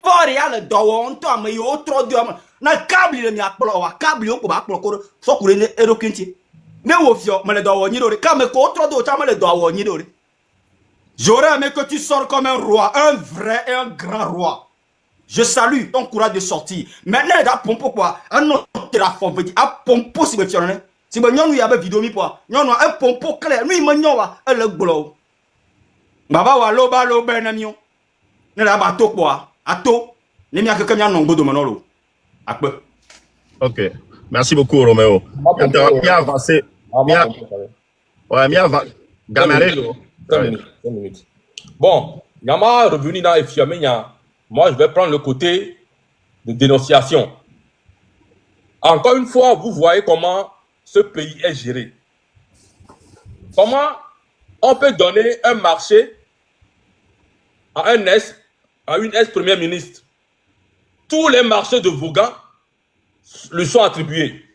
Fort le dɔwɔ ŋutɔ ame yiwo trɔ do ame na kabli le miakplɔ wa kabli wo ko ba kplɔ ko ɖe sɔku ɖe ne eɖokui ŋuti ne wo fiɔ me le dɔwɔ nyi ɖo ɖe kame ko trɔ do tsa me le dɔwɔ nyi ɖo ɖe. J'aurais aimé que tu sors comme un roi, un vrai et un grand roi. Je salue ton courage de sortir. Maintenant, il y a pompo quoi. Un autre la forme dit un pompo si vous faites. Si vous avez une vidéo mi quoi. Nous un pompo clair. Nous il m'a elle le glow. Baba wa loba loba namion. Ne la bateau quoi. Ato. Ne mi a quelqu'un qui n'ongo de manolo. Akbe. Ok. Merci beaucoup Roméo. Bien avancé. Ouais, bien avancé. Gamaré. 5 minutes. Bon, Yama revenu dans Efiamenya. Moi, je vais prendre le côté de dénonciation. Encore une fois, vous voyez comment ce pays est géré. Comment on peut donner un marché à une ex-première ministre. Tous les marchés de Vaughan lui sont attribués.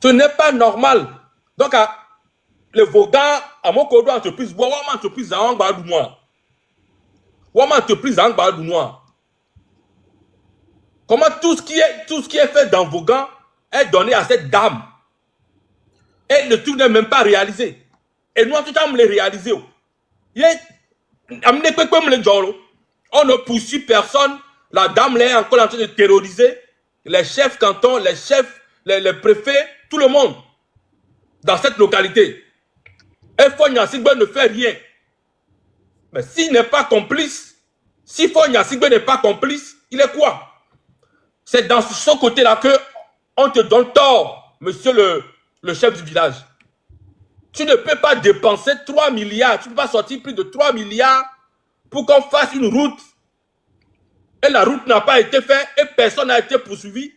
Ce n'est pas normal. Donc, le Vaughan, à mon côté, entreprise, entreprise à comment tout ce qui est fait dans Vaughan est donné à cette dame. Et le truc n'est même pas réalisé. Et nous, tout le temps, les réaliser. On ne poursuit personne. La dame là est encore en train de terroriser les chefs cantons, les chefs, les préfets, tout le monde dans cette localité. Et Fogna Sigbe ne fait rien. Mais s'il n'est pas complice, si Fogna Sigbe n'est pas complice, il est quoi? C'est dans ce côté-là que on te donne tort, monsieur le chef du village. Tu ne peux pas dépenser 3 milliards, tu ne peux pas sortir plus de 3 milliards pour qu'on fasse une route. Et la route n'a pas été faite et personne n'a été poursuivi.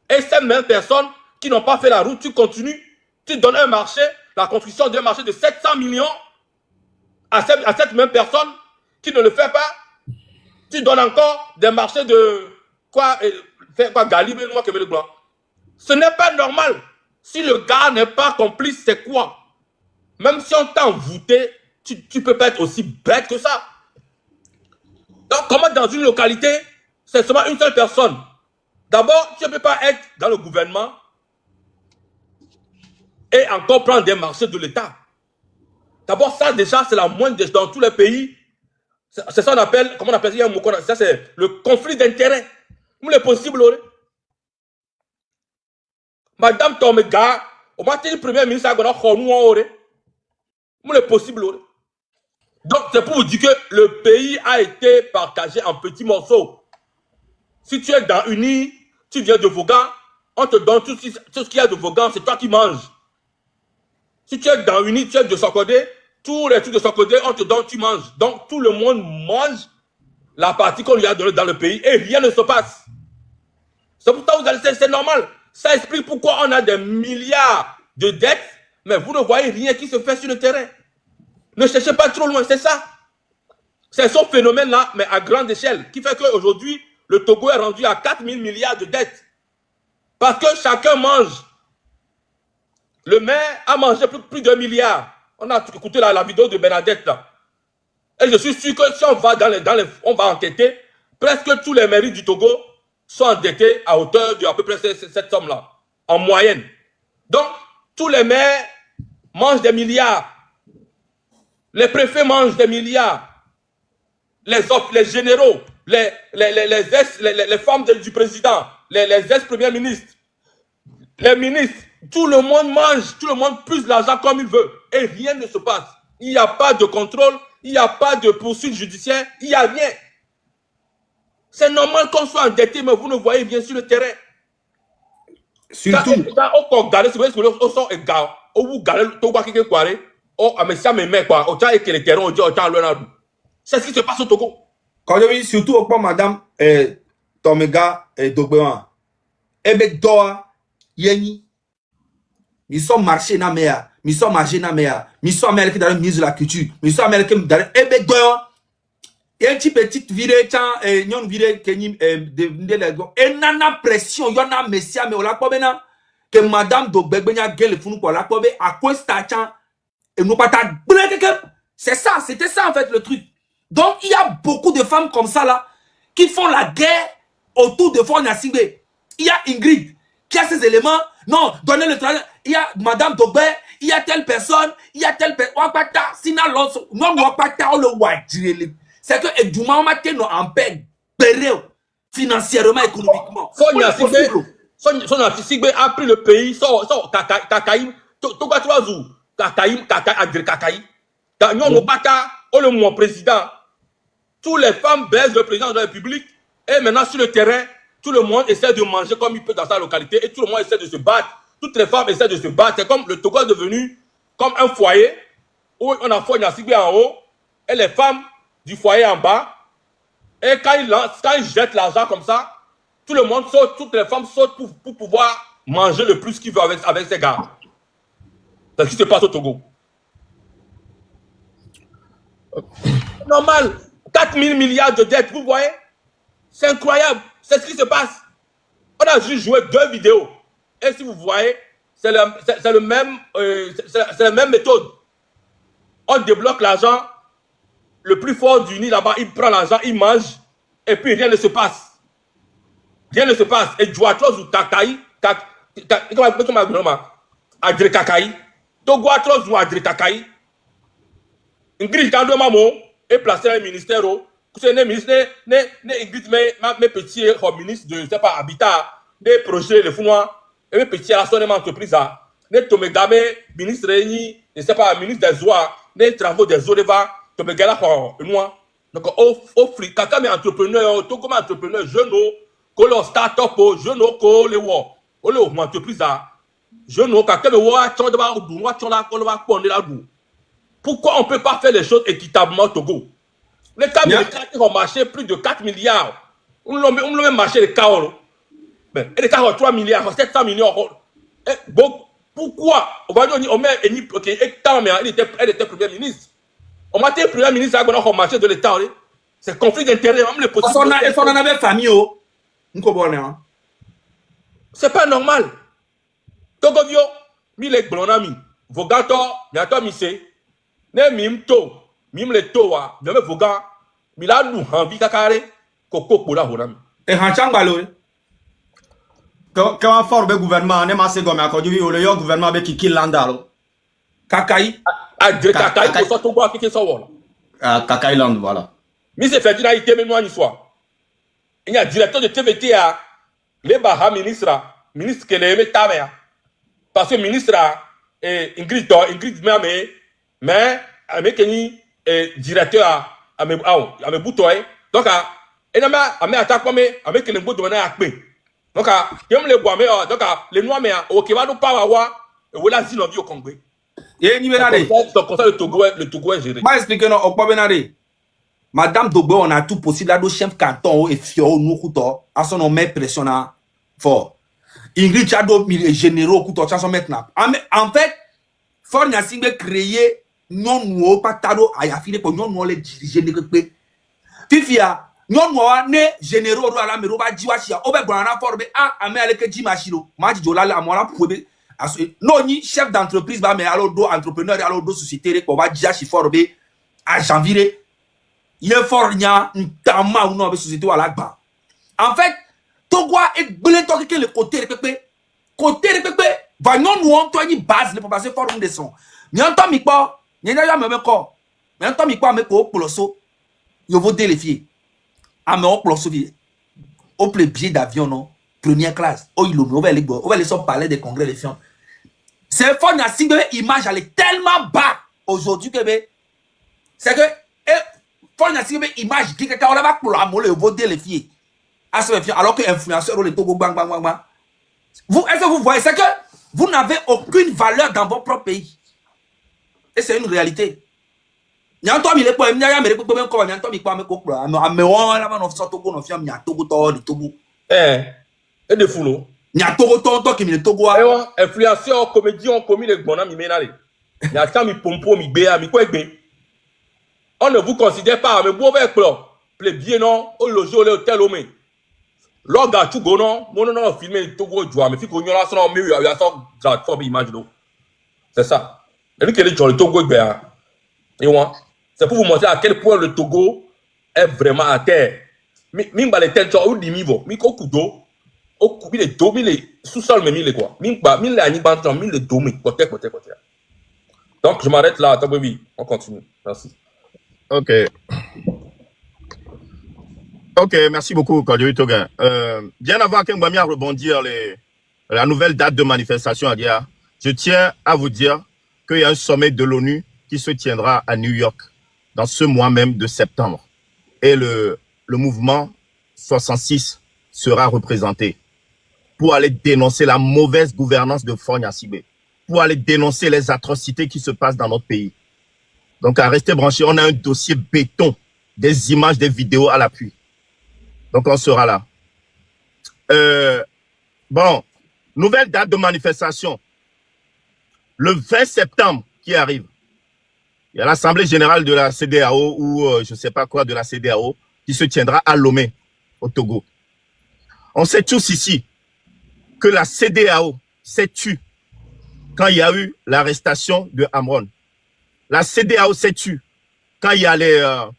Et ces mêmes personnes qui n'ont pas fait la route, tu continues, tu donnes un marché, la construction d'un marché de 700 millions à cette même personne qui ne le fait pas. Tu donnes encore des marchés de quoi Galibé, moi que le blanc. Ce n'est pas normal. Si le gars n'est pas complice, c'est quoi? Même si on t'a envoûté, tu peux pas être aussi bête que ça. Donc, comment dans une localité, c'est seulement une seule personne? D'abord, tu ne peux pas être dans le gouvernement et encore prendre des marchés de l'État. D'abord, ça déjà, c'est la moindre dans tous les pays. C'est ça qu'on appelle, comment on appelle ça? Ça, c'est le conflit d'intérêts. Où est possible? Madame Tomega, au matin du premier ministre, où est possible? Donc, c'est pour vous dire que le pays a été partagé en petits morceaux. Si tu es dans Uni, tu viens de Vaughan, on te donne tout ce qu'il y a de Vaughan, c'est toi qui manges. Si tu es dans Uni, tu es de Sokodé, tous les trucs de Sokodé, on te donne, tu manges. Donc, tout le monde mange la partie qu'on lui a donnée dans le pays et rien ne se passe. C'est pour ça que vous allez, c'est normal. Ça explique pourquoi on a des milliards de dettes, mais vous ne voyez rien qui se fait sur le terrain. Ne cherchez pas trop loin, c'est ça. C'est ce phénomène-là, mais à grande échelle, qui fait qu'aujourd'hui, le Togo est rendu à 4 000 milliards de dettes. Parce que chacun mange. Le maire a mangé plus de 1 milliard. On a écouté la vidéo de Bernadette là. Et je suis sûr que si on va on va enquêter, presque tous les mairies du Togo sont endettés à hauteur de à peu près cette somme-là, en moyenne. Donc, tous les maires mangent des milliards. Les préfets mangent des milliards. Les généraux, les femmes du président, les ex-premiers ministres, les ministres, tout le monde mange, tout le monde puise l'argent comme il veut. Et rien ne se passe. Il n'y a pas de contrôle, il n'y a pas de poursuite judiciaire, il n'y a rien. C'est normal qu'on soit endetté, mais vous ne voyez rien sur le terrain. Surtout. C'est ce qui se passe au Togo. Quand je dis surtout au point, madame Tomega Dogbewan, Doa, Yeni, ils sont marchés dans mea, ils sont marchés dans mea, ils sont américains dans le ministre de la culture, ils sont américains dans le Doa. Il y a une petite vidéo, une vidéo et nana pression, il y en a messia, mais on l'a pas maintenant que madame Dogbegbeня gueule funu pour la pobe à quoi stachan et nous pas ta C'est ça, c'était ça en fait le truc. Donc il y a beaucoup de femmes comme ça là, qui font la guerre autour de Faure Gnassingbé. Il y a Ingrid qui a ces éléments. Non, donnez le travail. Il y a Madame Dogbe, il y a telle personne, il y a telle personne. C'est que Edjuma Mateno en paix, financièrement, économiquement. Faure Gnassingbé a pris le pays, Kakaï, Toga 3 jours, Kakaï, Adré Kakaï. Nous, le président, toutes les femmes baissent le président de la République. Et maintenant, sur le terrain, tout le monde essaie de manger comme il peut dans sa localité. Et tout le monde essaie de se battre. Toutes les femmes essaient de se battre. C'est comme le Togo est devenu comme un foyer où on a Faure Gnassingbé en haut et les femmes du foyer en bas. Et quand ils jettent l'argent comme ça, tout le monde saute, toutes les femmes sautent pour pouvoir manger le plus qu'ils veulent avec ces gars. C'est ce qui se passe au Togo. Normal. 4 000 milliards de dettes, vous voyez? C'est incroyable. C'est ce qui se passe. On a juste joué 2 vidéos. Et si vous voyez, c'est la même méthode. On débloque l'argent. Le plus fort du nid là-bas, il prend l'argent, il mange. Et puis rien ne se passe. Rien ne se passe. Et Douatros ou Kakaï, Adré Kakaï, Toguatros ou Adré Kakaï, Ingrid Kando Mamo est placé dans le ministère. C'est le ministre, Ingrid, mes petits ministres de, je sais pas, habitat, des projets, les founois, et mes petits à son entreprise, les Tomegame, ministre réuni, je sais pas, ministre des oies, les travaux des eaux, les va, Tomegala, moi. Donc, offre, quelqu'un est entrepreneur, tout comme entrepreneur, jeune, que start-up, jeune, que les wa, ou les entreprises, jeune, quelqu'un est pourquoi on ne peut pas faire les choses équitablement au Togo? Les cas militaires ont marché plus de 4 milliards. On l'a même marché les cas. Et les cas ont 3 milliards, 700 millions. Bon, pourquoi? On va dire, on met elle était premier ministre. On m'a dit premier ministre, on a marché de l'État. C'est conflit d'intérêt, même les possibilités. Il faut en avoir famille. C'est pas normal. Togovio, mille blonami, vogato, yato mise. Ne mim to, mim le to wa, même voga, mila nous envie kakare, koko pola honami. Et hanchang balo. Quand on forme le gouvernement, on est massé comme un conduit, ou le gouvernement avec qui l'andalo. Kakaï. Adré Kakaï, pour ça, tout bois qui est ça, voilà. Kakaï land, voilà. Mais c'est fait d'une IT, mais moi, ni soit. Il y a directeur de TVT à les Baha ministre qui est le Tamea. Parce que ministre, Ingrid, mais avec un directeur à mes boutons. Donc, et n'a pas attaqué avec les boutons à paix. Donc, comme les bois, donc, les noirs, mais au Kevado Pawawa, et voilà, si l'on vit au Congo. Et ni benade. Donc, comme ça, le Togo est géré. Moi, expliquez-nous, au pas benade. Madame Dogbe, on a tout possible. Là, le chef canton et Fio, nous, couteau, à son nom, met pression fort. Ingrid Chado, généraux, couteau, chanson maintenant. En fait, Faure Gnassingbé créé non nous pas tado aya fini pour non nous les diriger ne pe fifia non nous ne généraux ala me roba jiwashia obe bonana forbe ame ale ke jimashiro ma jijola la amora poube non ni chef d'entreprise ba me alo do entrepreneur alo do société ko ba jiashi forbe à janvier il est fort nya ntama ou non be société wala gba en fait Togo e gbele to ke le côté pepe va non nous on toi ni base le pour passer fort de son ni on to mi po ni na ya me ko mais on to mi po me ko ploso yo vo défier a me o ploso bi au billet d'avion non première classe oh il on va les son parler des congrès les fions c'est Faure Gnassingbé image elle est tellement bas aujourd'hui que c'est que Faure Gnassingbé image qui quelqu'un on va pour amour le vo défier à ce fions alors que influenceur le Togo bang vous est-ce que vous voyez c'est que vous n'avez aucune valeur dans votre propre pays. Et c'est une réalité. Nyanto mi le po mi ya mere pe me ko nyanto mi pa me ko pro ame won la man of Togo no fiam nya Togo to di Togo. Et de foulo. Nya Togo to ki mi le Togo a. Influenceur comédien commis le gbona mi menale. Nya ta mi pompo mi gbe a mi ko egbe. On ne vous considère pas mais bo ve pro. Ple bien non au loger au hôtel au mais. Loga tu go non, mon non filmer Togo joie mais fi ko nyola so mi ya so platform image do. C'est ça. Et lui que le Togo egbe a. Et moi C'est pour vous montrer à quel point le Togo est vraiment à terre. Mimba les têtes, ou dimivo, miko kudo, au coup, il est dos, il est sous-sol, mais il est quoi? Mimba, il est anibantan, il est dos, côté. Donc, je m'arrête là. Attends, oui, on continue. Merci. Ok. Ok, merci beaucoup, Kodjoui Toguin. Bien avant que Mbamia rebondir la nouvelle date de manifestation à Dia, je tiens à vous dire qu'il y a un sommet de l'ONU qui se tiendra à New York dans ce mois même de septembre. Et le mouvement 66 sera représenté pour aller dénoncer la mauvaise gouvernance de Fagne Asibé, pour aller dénoncer les atrocités qui se passent dans notre pays. Donc, à rester branché, on a un dossier béton, des images, des vidéos à l'appui. Donc, on sera là. Bon, nouvelle date de manifestation. Le 20 septembre qui arrive, il y a l'Assemblée générale de la CEDEAO ou je ne sais pas quoi de la CEDEAO qui se tiendra à Lomé, au Togo. On sait tous ici que la CEDEAO s'est tue quand il y a eu l'arrestation de Amron. La CEDEAO s'est tue quand il y a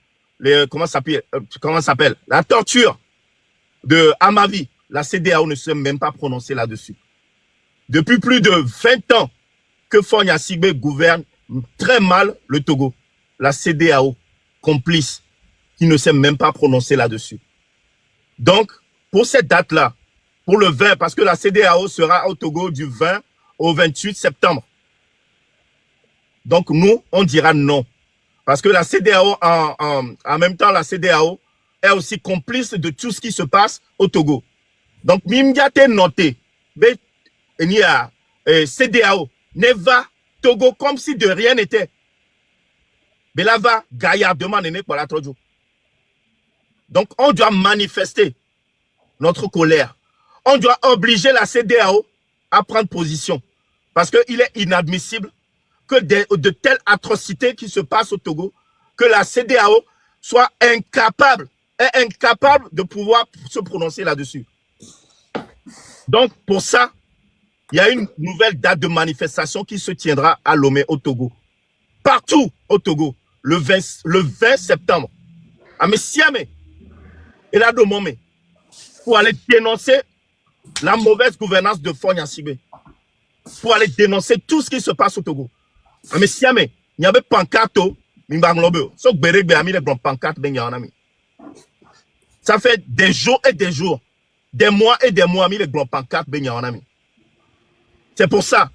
comment s'appelle la torture de Amavi. La CEDEAO ne s'est même pas prononcée là-dessus. Depuis plus de 20 ans que Fagne Asibé gouverne très mal le Togo. La CEDEAO, complice, qui ne s'est même pas prononcée là-dessus. Donc, pour cette date-là, pour le 20, parce que la CEDEAO sera au Togo du 20 au 28 septembre. Donc, nous, on dira non. Parce que la CEDEAO, en même temps, la CEDEAO est aussi complice de tout ce qui se passe au Togo. Donc, Mimdiate noté, CEDEAO, Neva, Togo, comme si de rien n'était. Belava, gaillardement, n'est pas la trojo. Donc, on doit manifester notre colère. On doit obliger la CEDEAO à prendre position. Parce qu'il est inadmissible que de telles atrocités qui se passent au Togo, que la CEDEAO soit incapable de pouvoir se prononcer là-dessus. Donc, pour ça, il y a une nouvelle date de manifestation qui se tiendra à Lomé, au Togo. Partout au Togo, le 20 septembre. À Messiame et là, Domome, pour aller dénoncer la mauvaise gouvernance de Fagne Asibé. Pour aller dénoncer tout ce qui se passe au Togo. À Messiame, il y avait pancarte, ça fait des jours et des jours, des mois et des mois, les grands pancartes. C'est pour ça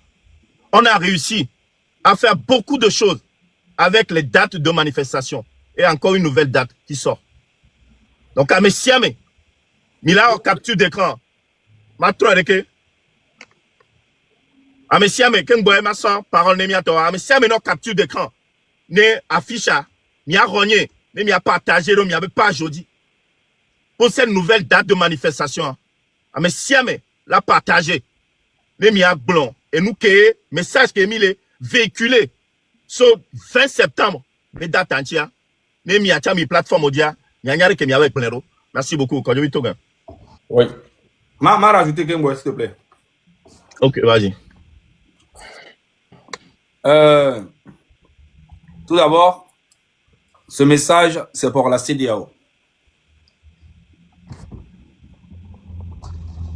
on a réussi à faire beaucoup de choses avec les dates de manifestation. Et encore une nouvelle date qui sort. Donc, à Messiame, Mila en capture d'écran. Ma troisième. À Messiame, quand vous ma soeur, parole n'est miato. À Messiame, non capture d'écran. Ne affiche, mi a rogné, ne mi a partagé, ne mi a pas aujourd'hui. Pour cette nouvelle date de manifestation. À Messiame, la partagé. Ne mi a blanc. Et nous, que message qui est mis véhiculé. Sur 20 septembre, les dates entières. Ne mi a mi plateforme audio. Nyanyari que mi avec plein. Merci beaucoup. Kodjoui Toguin. Oui. M'a rajouté Game Boy, s'il te plaît. Ok, vas-y. Tout d'abord, ce message, c'est pour la CEDEAO.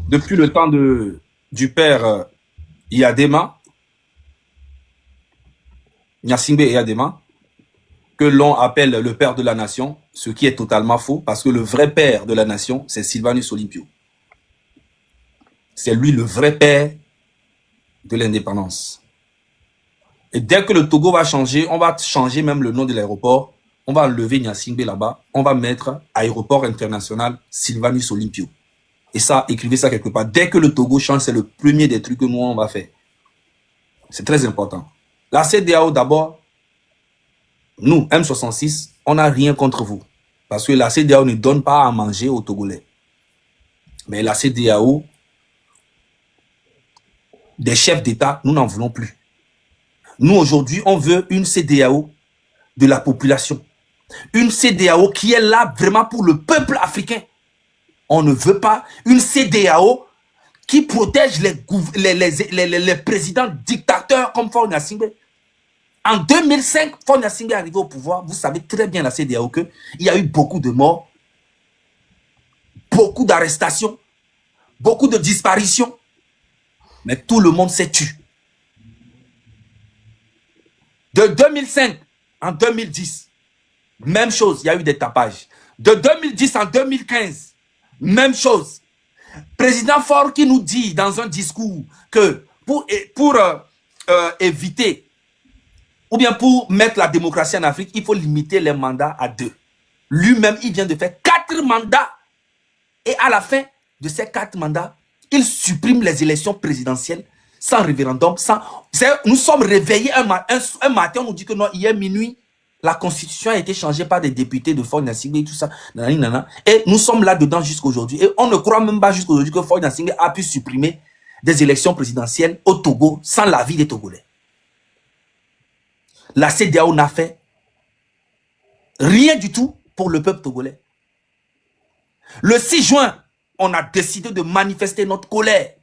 Depuis le temps du père Yadema, Gnassingbé Yadema, que l'on appelle le père de la nation, ce qui est totalement faux, parce que le vrai père de la nation, c'est Sylvanus Olympio. C'est lui le vrai père de l'indépendance. Et dès que le Togo va changer, on va changer même le nom de l'aéroport. On va enlever Gnassingbé là-bas. On va mettre aéroport international Sylvanus Olympio. Et ça, écrivez ça quelque part. Dès que le Togo change, c'est le premier des trucs que nous, on va faire. C'est très important. La CEDEAO, d'abord, nous, M66, on n'a rien contre vous. Parce que la CEDEAO ne donne pas à manger aux Togolais. Mais la CEDEAO, des chefs d'État, nous n'en voulons plus. Nous, aujourd'hui, on veut une CEDEAO de la population. Une CEDEAO qui est là vraiment pour le peuple africain. On ne veut pas une CEDEAO qui protège les présidents dictateurs comme Fagne Asibé. En 2005, Faure Gnassingbé est arrivé au pouvoir. Vous savez très bien, la CEDEAO, qu'il y a eu beaucoup de morts, beaucoup d'arrestations, beaucoup de disparitions. Mais tout le monde s'est tué. De 2005 en 2010, même chose, il y a eu des tapages. De 2010 en 2015, même chose. Président Faure qui nous dit dans un discours que pour éviter ou bien pour mettre la démocratie en Afrique, il faut limiter les mandats à 2. Lui-même, il vient de faire 4 mandats. Et à la fin de ces 4 mandats, il supprime les élections présidentielles sans référendum. Nous sommes réveillés un matin, on nous dit que non, hier minuit, la constitution a été changée par des députés de Faure Gnassingbé et tout ça. Et nous sommes là-dedans jusqu'aujourd'hui. Et on ne croit même pas jusqu'aujourd'hui que Faure Gnassingbé a pu supprimer des élections présidentielles au Togo sans l'avis des Togolais. La CEDEAO n'a fait rien du tout pour le peuple togolais. Le 6 juin, on a décidé de manifester notre colère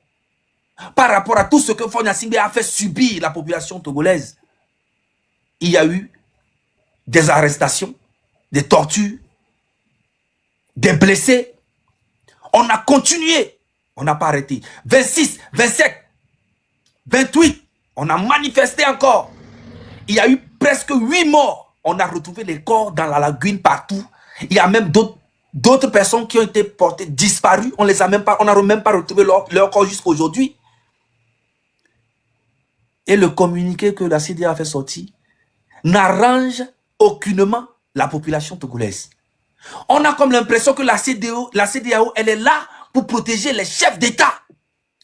par rapport à tout ce que Faure Gnassingbé a fait subir la population togolaise. Il y a eu des arrestations, des tortures, des blessés. On a continué, on n'a pas arrêté. 26, 27, 28, on a manifesté encore. Il y a eu presque 8 morts. On a retrouvé les corps dans la lagune partout. Il y a même d'autres personnes qui ont été portées, disparues. On n'a même pas retrouvé leur corps jusqu'à aujourd'hui. Et le communiqué que la CEDEAO a fait sortir n'arrange aucunement la population togolaise. On a comme l'impression que la CEDEAO, elle est là pour protéger les chefs d'État.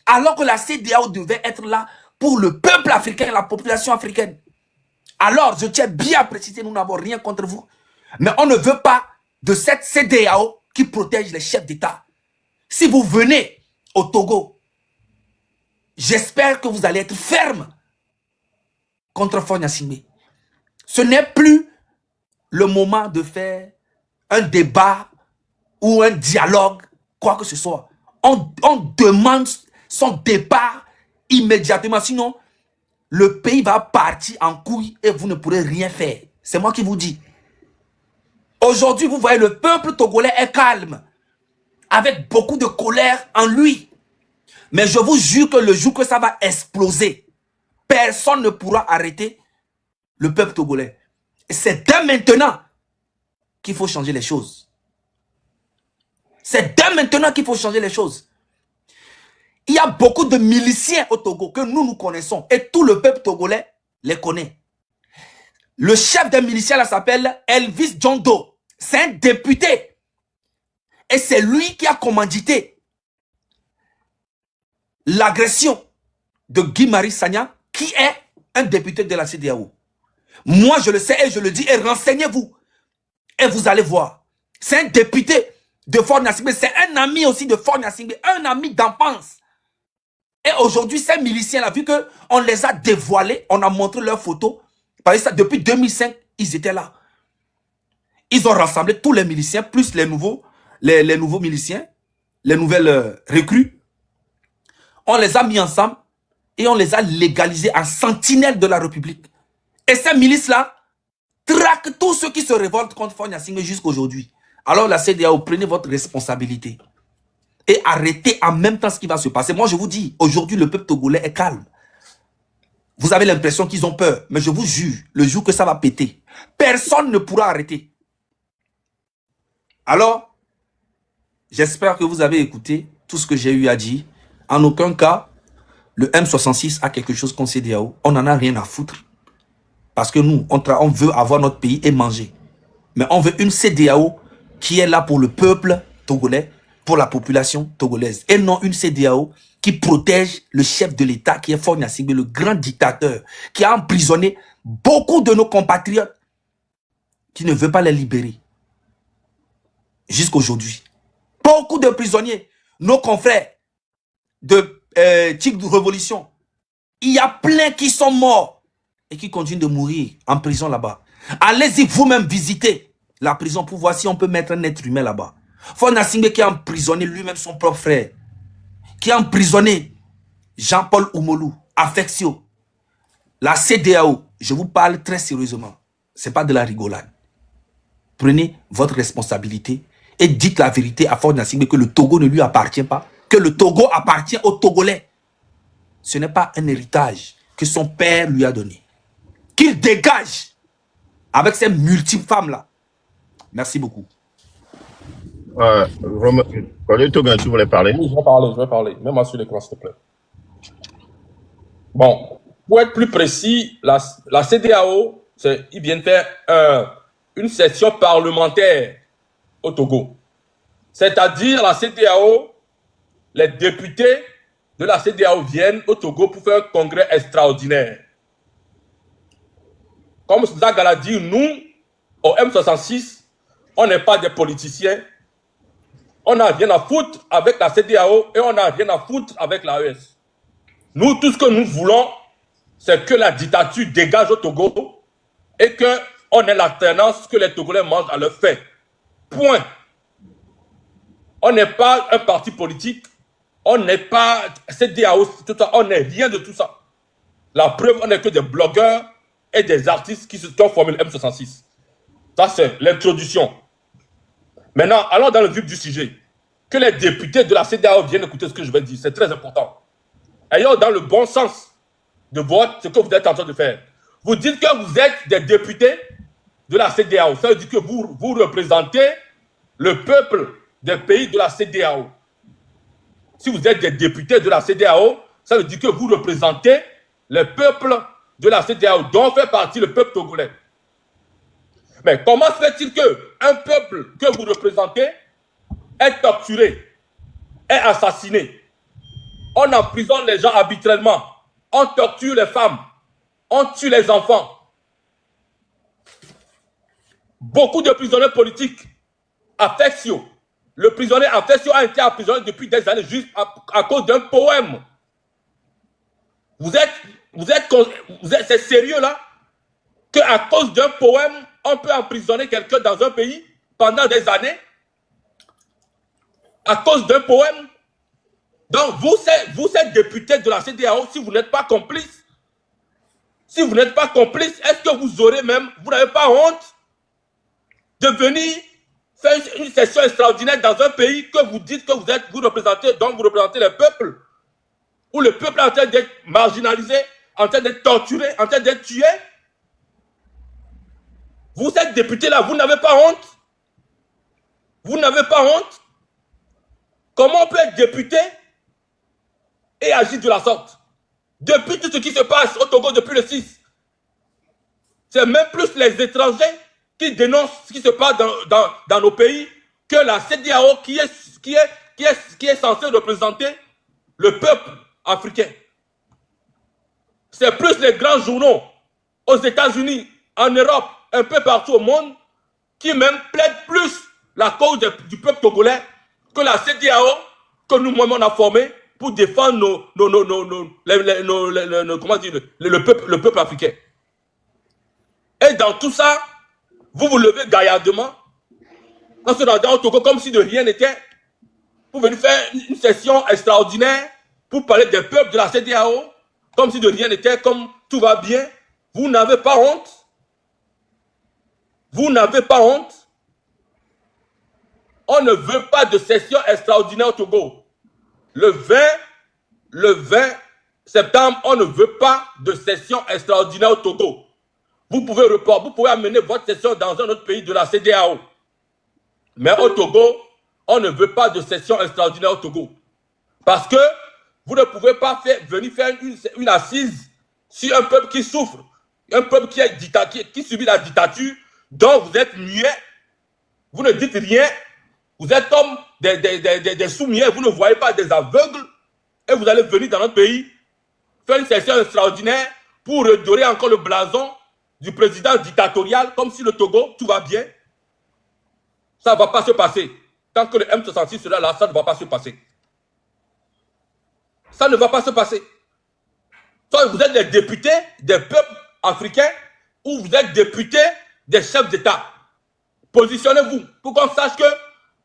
Alors que la CEDEAO devait être là pour le peuple africain et la population africaine. Alors, je tiens bien à préciser, nous n'avons rien contre vous. Mais on ne veut pas de cette CEDEAO qui protège les chefs d'État. Si vous venez au Togo, j'espère que vous allez être ferme contre Faure Gnassingbé. Ce n'est plus le moment de faire un débat ou un dialogue, quoi que ce soit. On demande son départ immédiatement, sinon le pays va partir en couille et vous ne pourrez rien faire. C'est moi qui vous dis. Aujourd'hui, vous voyez, le peuple togolais est calme, avec beaucoup de colère en lui. Mais je vous jure que le jour que ça va exploser, personne ne pourra arrêter le peuple togolais. Et c'est dès maintenant qu'il faut changer les choses. C'est dès maintenant qu'il faut changer les choses. Il y a beaucoup de miliciens au Togo que nous connaissons et tout le peuple togolais les connaît. Le chef des miliciens là s'appelle Elvis Djondo. C'est un député. Et c'est lui qui a commandité l'agression de Guy Marius Sagna, qui est un député de la CEDEAO. Moi, je le sais et je le dis, et renseignez-vous. Et vous allez voir. C'est un député de Faure Gnassingbé. C'est un ami aussi de Faure Gnassingbé. Un ami d'enfance. Et aujourd'hui, ces miliciens-là, vu qu'on les a dévoilés, on a montré leurs photos. Parce que depuis 2005, ils étaient là. Ils ont rassemblé tous les miliciens, plus les nouveaux miliciens, les nouvelles recrues. On les a mis ensemble et on les a légalisés en sentinelles de la République. Et ces milices-là traquent tous ceux qui se révoltent contre Faure Gnassingbé jusqu'à aujourd'hui. Alors la CEDEAO, prenez votre responsabilité et arrêtez en même temps ce qui va se passer. Moi, je vous dis, aujourd'hui, le peuple togolais est calme. Vous avez l'impression qu'ils ont peur, mais je vous jure, le jour que ça va péter, personne ne pourra arrêter. Alors, j'espère que vous avez écouté tout ce que j'ai eu à dire. En aucun cas, le M66 a quelque chose contre CEDEAO. On n'en a rien à foutre. Parce que nous, on veut avoir notre pays et manger. Mais on veut une CEDEAO qui est là pour le peuple togolais, pour la population togolaise. Et non une CEDEAO qui protège le chef de l'État, qui est Faure Gnassingbé, le grand dictateur, qui a emprisonné beaucoup de nos compatriotes, qui ne veut pas les libérer. Jusqu'aujourd'hui. Beaucoup de prisonniers, nos confrères de Tigre de Révolution, il y a plein qui sont morts et qui continuent de mourir en prison là-bas. Allez-y vous-même visiter la prison pour voir si on peut mettre un être humain là-bas. Faure Gnassingbé qui a emprisonné lui-même son propre frère, qui a emprisonné Jean-Paul Oumolou, Affectio, la CEDEAO, je vous parle très sérieusement. Ce n'est pas de la rigolade. Prenez votre responsabilité et dites la vérité à Ford Nassingbe que le Togo ne lui appartient pas, que le Togo appartient aux Togolais. Ce n'est pas un héritage que son père lui a donné. Qu'il dégage avec ces multiples femmes-là. Merci beaucoup. Collier Togan, tu voulais parler? Oui, je vais parler. Mets-moi sur l'écran, s'il te plaît. Bon, pour être plus précis, la CEDEAO, ils viennent faire une session parlementaire au Togo. C'est-à-dire, la CEDEAO, les députés de la CEDEAO viennent au Togo pour faire un congrès extraordinaire. Comme Zagal a dit, nous, au M66, on n'est pas des politiciens. On n'a rien à foutre avec la CEDEAO et on n'a rien à foutre avec l'AES. Nous, tout ce que nous voulons, c'est que la dictature dégage au Togo et qu'on ait l'alternance que les Togolais mangent à leur faim. Point. On n'est pas un parti politique, on n'est pas CEDEAO, tout ça, on n'est rien de tout ça. La preuve, on n'est que des blogueurs et des artistes qui ont formé le M66. Ça, c'est l'introduction. Maintenant, allons dans le vif du sujet. Que les députés de la CEDEAO viennent écouter ce que je vais dire, c'est très important. Ayons dans le bon sens de vote ce que vous êtes en train de faire. Vous dites que vous êtes des députés de la CEDEAO. Ça veut dire que vous représentez le peuple des pays de la CEDEAO. Si vous êtes des députés de la CEDEAO, ça veut dire que vous représentez le peuple de la CEDEAO, dont fait partie le peuple togolais. Mais comment se fait-il qu'un peuple que vous représentez est torturé, est assassiné? On emprisonne les gens arbitrairement, on torture les femmes, on tue les enfants. Beaucoup de prisonniers politiques, Affection, le prisonnier Affection a été emprisonné depuis des années juste à cause d'un poème. C'est sérieux là? Qu'à cause d'un poème, on peut emprisonner quelqu'un dans un pays pendant des années? À cause d'un poème? Donc, vous êtes député de la CEDEAO, si vous n'êtes pas complice, est-ce que vous n'avez pas honte de venir faire une session extraordinaire dans un pays que vous dites que vous représentez, donc vous représentez le peuple, où le peuple est en train d'être marginalisé, en train d'être torturé, en train d'être tué? Vous êtes député là, vous n'avez pas honte? Vous n'avez pas honte? Comment on peut être député et agir de la sorte? Depuis tout ce qui se passe au Togo depuis le 6, c'est même plus les étrangers qui dénoncent ce qui se passe dans nos pays que la CEDEAO qui est censée représenter le peuple africain. C'est plus les grands journaux aux États-Unis, en Europe, un peu partout au monde, qui même plaident plus la cause du peuple togolais que la CEDEAO que nous-mêmes on a formée pour défendre le peuple africain. Et dans tout ça, vous levez gaillardement, en se rendant au Togo comme si de rien n'était, pour venir faire une session extraordinaire, pour parler des peuples de la CEDEAO, comme si de rien n'était, comme tout va bien. Vous n'avez pas honte? Vous n'avez pas honte? On ne veut pas de session extraordinaire au Togo. Le 20 septembre, on ne veut pas de session extraordinaire au Togo. Vous pouvez amener votre session dans un autre pays de la CEDEAO. Mais au Togo, on ne veut pas de session extraordinaire au Togo. Parce que vous ne pouvez pas venir faire une assise sur un peuple qui souffre, un peuple qui subit la dictature, dont vous êtes muet, vous ne dites rien, vous êtes comme des sous-muets, vous ne voyez pas, des aveugles, et vous allez venir dans notre pays faire une session extraordinaire pour redorer encore le blason du président dictatorial, comme si le Togo, tout va bien. Ça ne va pas se passer. Tant que le M66 sera là, ça ne va pas se passer. Ça ne va pas se passer. Soit vous êtes des députés des peuples africains, ou vous êtes députés des chefs d'État. Positionnez-vous pour qu'on sache que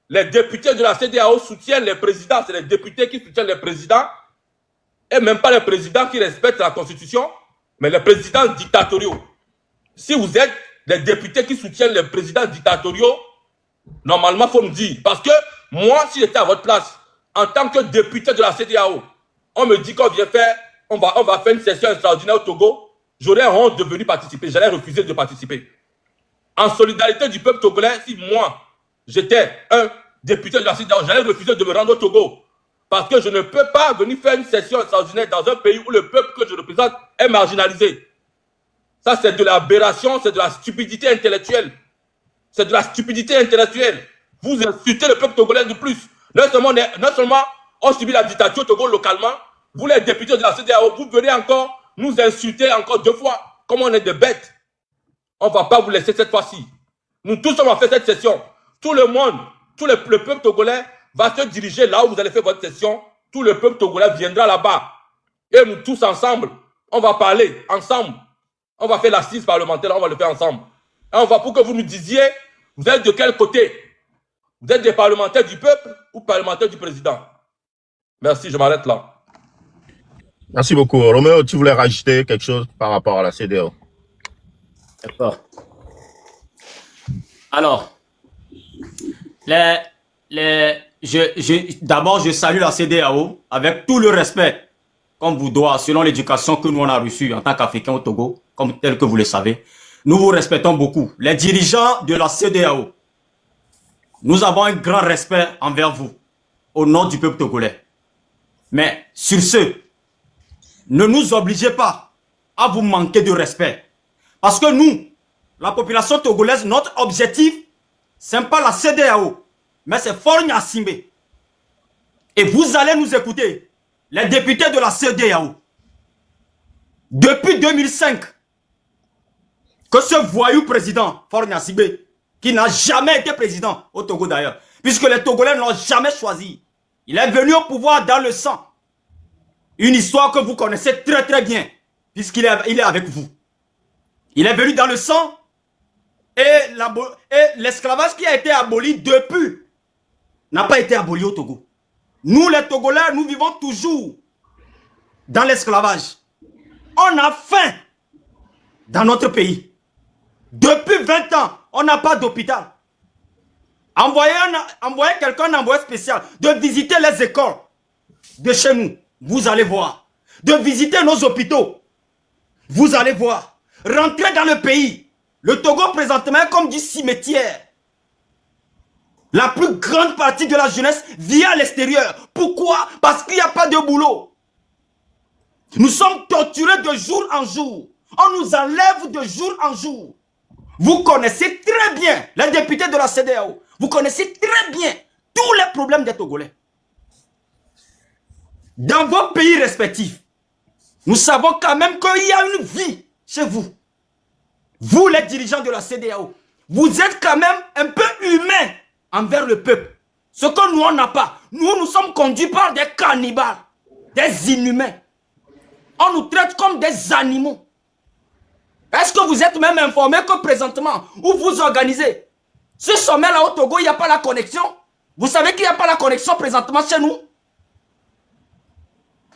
les députés de la CEDEAO soutiennent les présidents. C'est les députés qui soutiennent les présidents, et même pas les présidents qui respectent la Constitution. Mais les présidents dictatoriaux, si vous êtes des députés qui soutiennent les présidents dictatoriaux, normalement, il faut me dire. Parce que moi, si j'étais à votre place, en tant que député de la CEDEAO, on me dit qu'on vient faire, on va faire une session extraordinaire au Togo, j'aurais honte de venir participer. J'allais refuser de participer. En solidarité du peuple togolais, si moi, j'étais un député de la CEDEAO, j'allais refuser de me rendre au Togo. Parce que je ne peux pas venir faire une session extraordinaire dans un pays où le peuple que je représente est marginalisé. Ça, c'est de l'aberration, c'est de la stupidité intellectuelle. C'est de la stupidité intellectuelle. Vous insultez le peuple togolais de plus. Non seulement on subit la dictature au Togo localement, vous les députés de la CEDEAO, vous venez encore nous insulter encore 2 fois, comme on est des bêtes. On ne va pas vous laisser cette fois-ci. Nous tous, on va faire cette session. Tout le monde, le peuple togolais va se diriger là où vous allez faire votre session. Tout le peuple togolais viendra là-bas. Et nous tous ensemble, on va parler ensemble. On va faire l'assise parlementaire, on va le faire ensemble. Et on va pour que vous nous disiez, vous êtes de quel côté? Vous êtes des parlementaires du peuple ou parlementaires du président? Merci, je m'arrête là. Merci beaucoup. Roméo, tu voulais rajouter quelque chose par rapport à la CEDEAO? D'accord. Alors, d'abord, je salue la CEDEAO avec tout le respect, comme vous doit, selon l'éducation que nous on a reçue en tant qu'Africains au Togo, comme tel que vous le savez. Nous vous respectons beaucoup. Les dirigeants de la CEDEAO, nous avons un grand respect envers vous, au nom du peuple togolais. Mais sur ce, ne nous obligez pas à vous manquer de respect. Parce que nous, la population togolaise, notre objectif, ce n'est pas la CEDEAO, mais c'est Faure Gnassingbé. Et vous allez nous écouter, les députés de la CEDEAO. Depuis 2005, que ce voyou président, Faure Gnassingbé, qui n'a jamais été président au Togo d'ailleurs, puisque les Togolais ne l'ont jamais choisi. Il est venu au pouvoir dans le sang. Une histoire que vous connaissez très très bien, puisqu'il est avec vous. Il est venu dans le sang et l'esclavage qui a été aboli depuis n'a pas été aboli au Togo. Nous les Togolais, nous vivons toujours dans l'esclavage. On a faim dans notre pays. Depuis 20 ans, on n'a pas d'hôpital. Envoyez quelqu'un en envoyé spécial de visiter les écoles de chez nous. Vous allez voir. De visiter nos hôpitaux. Vous allez voir. Rentrez dans le pays. Le Togo présentement est comme du cimetière. La plus grande partie de la jeunesse vit à l'extérieur. Pourquoi? Parce qu'il n'y a pas de boulot. Nous sommes torturés de jour en jour. On nous enlève de jour en jour. Vous connaissez très bien, les députés de la CEDEAO, vous connaissez très bien tous les problèmes des Togolais. Dans vos pays respectifs, nous savons quand même qu'il y a une vie chez vous. Vous, les dirigeants de la CEDEAO, vous êtes quand même un peu humains envers le peuple. Ce que nous, on n'a pas. Nous sommes conduits par des cannibales, des inhumains. On nous traite comme des animaux. Est-ce que vous êtes même informé que présentement, où vous organisez ce sommet-là au Togo, il n'y a pas la connexion? Vous savez qu'il n'y a pas la connexion présentement chez nous?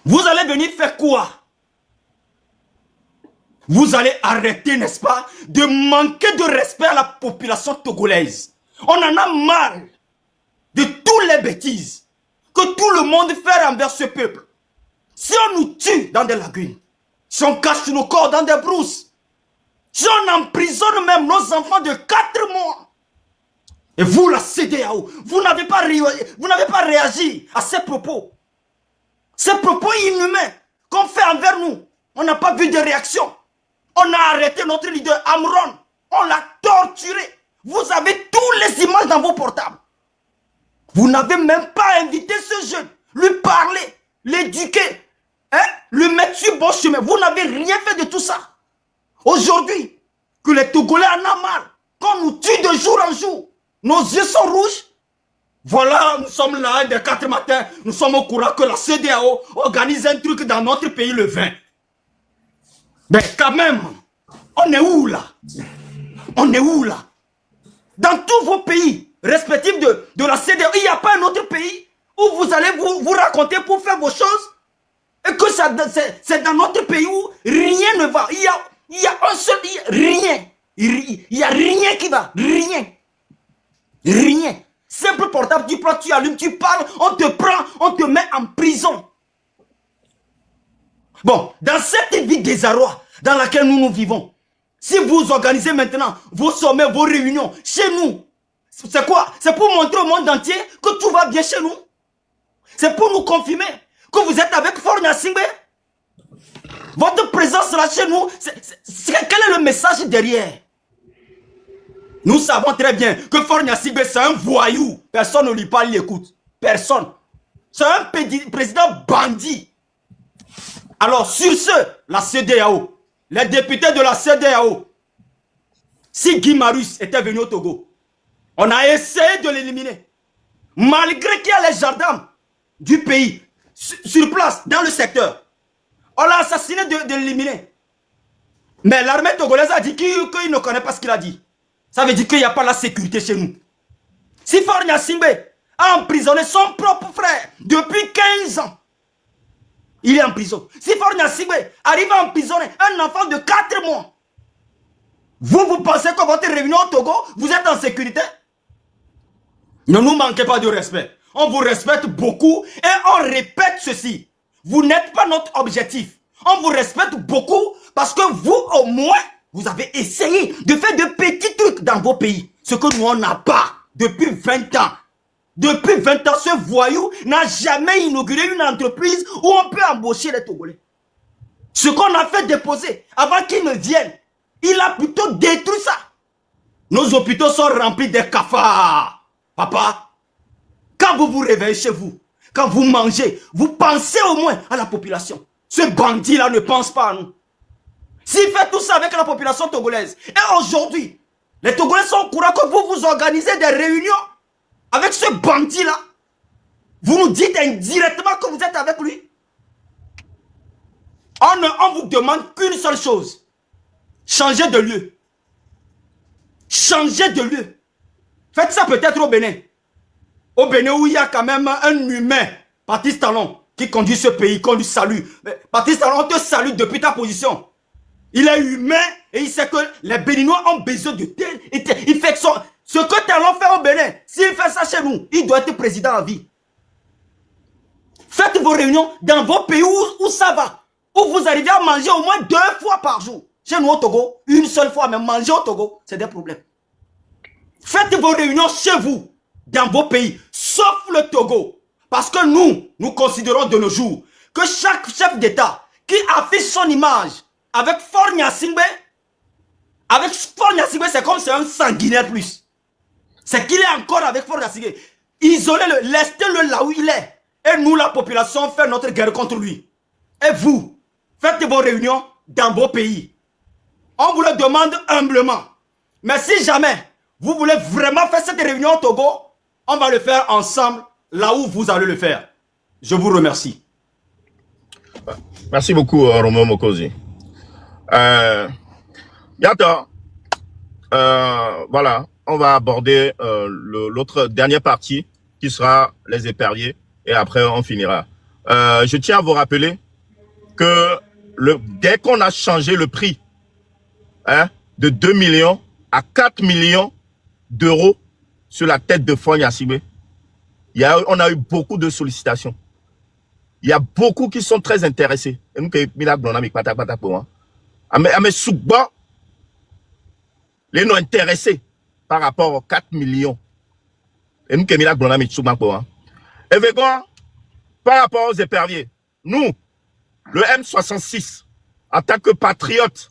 Vous allez venir faire quoi? Vous allez arrêter, n'est-ce pas, de manquer de respect à la population togolaise. On en a marre de toutes les bêtises que tout le monde fait envers ce peuple. Si on nous tue dans des lagunes, si on cache nos corps dans des brousses, si on emprisonne même nos enfants de 4 mois, et vous, la CEDEAO, vous n'avez pas réagi à ces propos. Ces propos inhumains qu'on fait envers nous. On n'a pas vu de réaction. On a arrêté notre leader Amron. On l'a torturé. Vous avez tous les images dans vos portables. Vous n'avez même pas invité ce jeune, lui parler, l'éduquer, lui mettre sur bon chemin. Vous n'avez rien fait de tout ça. Aujourd'hui, que les Togolais en ont marre, qu'on nous tue de jour en jour, nos yeux sont rouges. Voilà, nous sommes là, des 4 matins, nous sommes au courant que la CEDEAO organise un truc dans notre pays le 20. Mais quand même, on est où là? On est où là? Dans tous vos pays respectifs de la CEDEAO, il n'y a pas un autre pays où vous allez vous raconter pour faire vos choses? Et que c'est dans notre pays où rien ne va. Il y a un seul... rien. Il n'y a rien qui va. Rien. Rien. Simple portable, tu prends, tu allumes, tu parles, on te prend, on te met en prison. Bon, dans cette vie désarroi dans laquelle nous vivons, si vous organisez maintenant vos sommets, vos réunions chez nous, c'est quoi? C'est pour montrer au monde entier que tout va bien chez nous. C'est pour nous confirmer que vous êtes avec Faure Gnassingbé. Votre présence là chez nous, quel est le message derrière? Nous savons très bien que Faure Gnassingbé c'est un voyou. Personne ne lui parle, il écoute. Personne. C'est un président bandit. Alors sur ce, la CEDEAO, les députés de la CEDEAO, si Guy Marius était venu au Togo, on a essayé de l'éliminer. Malgré qu'il y a les gendarmes du pays sur place, dans le secteur, on l'a assassiné de l'éliminer. Mais l'armée togolaise a dit qu'il ne connaît pas ce qu'il a dit. Ça veut dire qu'il n'y a pas la sécurité chez nous. Si Faure Gnassingbé a emprisonné son propre frère depuis 15 ans, il est en prison. Si Faure Gnassingbé arrive à emprisonner un enfant de 4 mois, vous pensez que votre réunion au Togo, vous êtes en sécurité? Ne nous manquez pas de respect. On vous respecte beaucoup et on répète ceci. Vous n'êtes pas notre objectif. On vous respecte beaucoup parce que vous, au moins, vous avez essayé de faire de petits trucs dans vos pays. Ce que nous, on n'a pas depuis 20 ans. Depuis 20 ans, ce voyou n'a jamais inauguré une entreprise où on peut embaucher les Togolais. Ce qu'on a fait déposer avant qu'il ne vienne, il a plutôt détruit ça. Nos hôpitaux sont remplis de cafards. Papa, quand vous vous réveillez chez vous, quand vous mangez, vous pensez au moins à la population. Ce bandit-là ne pense pas à nous. S'il fait tout ça avec la population togolaise, et aujourd'hui, les Togolais sont au courant que vous organisez des réunions avec ce bandit-là, vous nous dites indirectement que vous êtes avec lui. On vous demande qu'une seule chose. Changez de lieu. Changez de lieu. Faites ça peut-être au Bénin. Au Bénin où il y a quand même un humain, Patrice Talon, qui conduit ce pays, qu'on lui salue. Mais Patrice Talon, on te salue depuis ta position. Il est humain et il sait que les Béninois ont besoin de tel. Il fait ce que Talon fait au Bénin. S'il fait ça chez nous, il doit être président à vie. Faites vos réunions dans vos pays où ça va. Où vous arrivez à manger au moins 2 fois par jour. Chez nous au Togo, une seule fois, mais manger au Togo, c'est des problèmes. Faites vos réunions chez vous, dans vos pays, sauf le Togo. Parce que nous considérons de nos jours que chaque chef d'État qui affiche son image avec Faure Gnassingbé, c'est comme c'est un sanguinaire plus. C'est qu'il est encore avec Faure Gnassingbé. Isolez-le, laissez-le là où il est. Et nous, la population, fait notre guerre contre lui. Et vous, faites vos réunions dans vos pays. On vous le demande humblement. Mais si jamais vous voulez vraiment faire cette réunion au Togo, on va le faire ensemble là où vous allez le faire. Je vous remercie. Merci beaucoup, Romain Mokosi. Bientôt, voilà, on va aborder l'autre dernière partie qui sera les éperviers et après on finira. Je tiens à vous rappeler que dès qu'on a changé le prix de 2 millions à 4 millions d'euros sur la tête de Faure Gnassingbé, on a eu beaucoup de sollicitations. Il y a beaucoup qui sont très intéressés. Et nous, les non intéressés par rapport aux 4 millions. Et nous, et par rapport aux éperviers, nous, le M66, en tant que patriotes,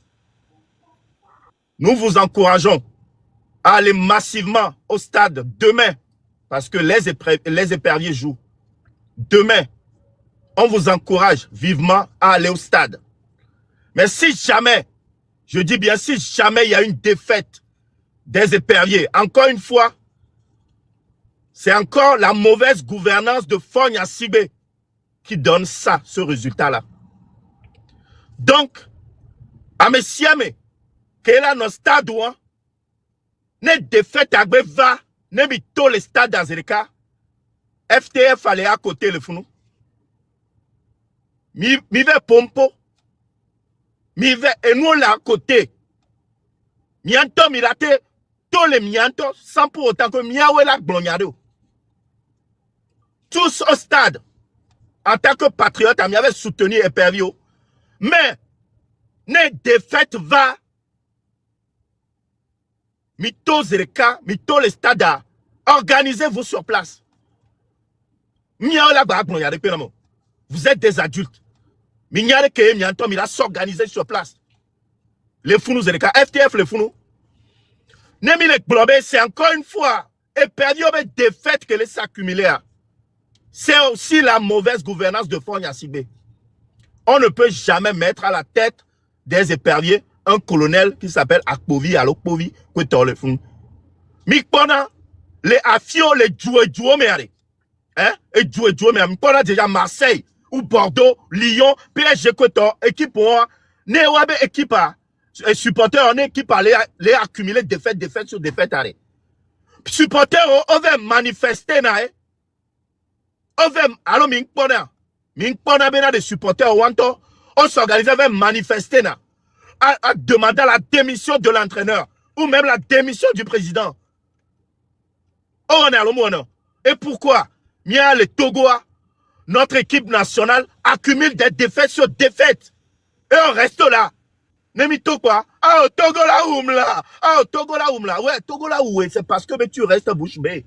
nous vous encourageons à aller massivement au stade demain, parce que les éperviers jouent. Demain, on vous encourage vivement à aller au stade. Mais si jamais, je dis bien si jamais il y a une défaite des éperviers, encore une fois, c'est encore la mauvaise gouvernance de Faure Gnassingbé qui donne ça, ce résultat-là. Donc, à Messiame, quel est notre stade où ne défaite à va, ne mito le stade d'Azerika, FTF allait à côté le founou. mi ve pompo. Mi ve, et nous là à côté. Mianto mi rate, tous les mianto, sans pour autant que miawe la glognado. Tous au stade. En tant que patriote, mi avait soutenu Epervio. Mais, ne défaite va. Mito Zereka, mito le stade. Organisez-vous sur place. Miawe la glognado. Vous êtes des adultes. Mignare que mianto mi la s'organiser sur place. Les Founou Zereka, FTF les Founou. Nemi les globés, c'est encore une fois. Et perdu des défaites que les s'accumuler. C'est aussi la mauvaise gouvernance de Fogna Sibé. On ne peut jamais mettre à la tête des éperviers un colonel qui s'appelle Akpovi, Alokpovi, Kwetor le Founou. Mikpona, les Afio, les Djoué, mais hein? Et Djoué, mais Mikpona déjà Marseille, ou Bordeaux, Lyon, PSG, Kwetor, équipe pour Newabe, équipe à. Et supporters en équipe les accumuler défaite sur défaite. Supporters on va manifester on va alors minkpona bena des supporters on s'organise va manifester à demander la démission de l'entraîneur ou même la démission du président. On est à l'homme. Et pourquoi? Mia le Togo, notre équipe nationale accumule des défaites sur défaites et on reste là. Nemito quoi? Ah, Togo la oumla. Ah, Togo la oumla. Ouais, Togo la oué. C'est parce que tu restes bouche bée.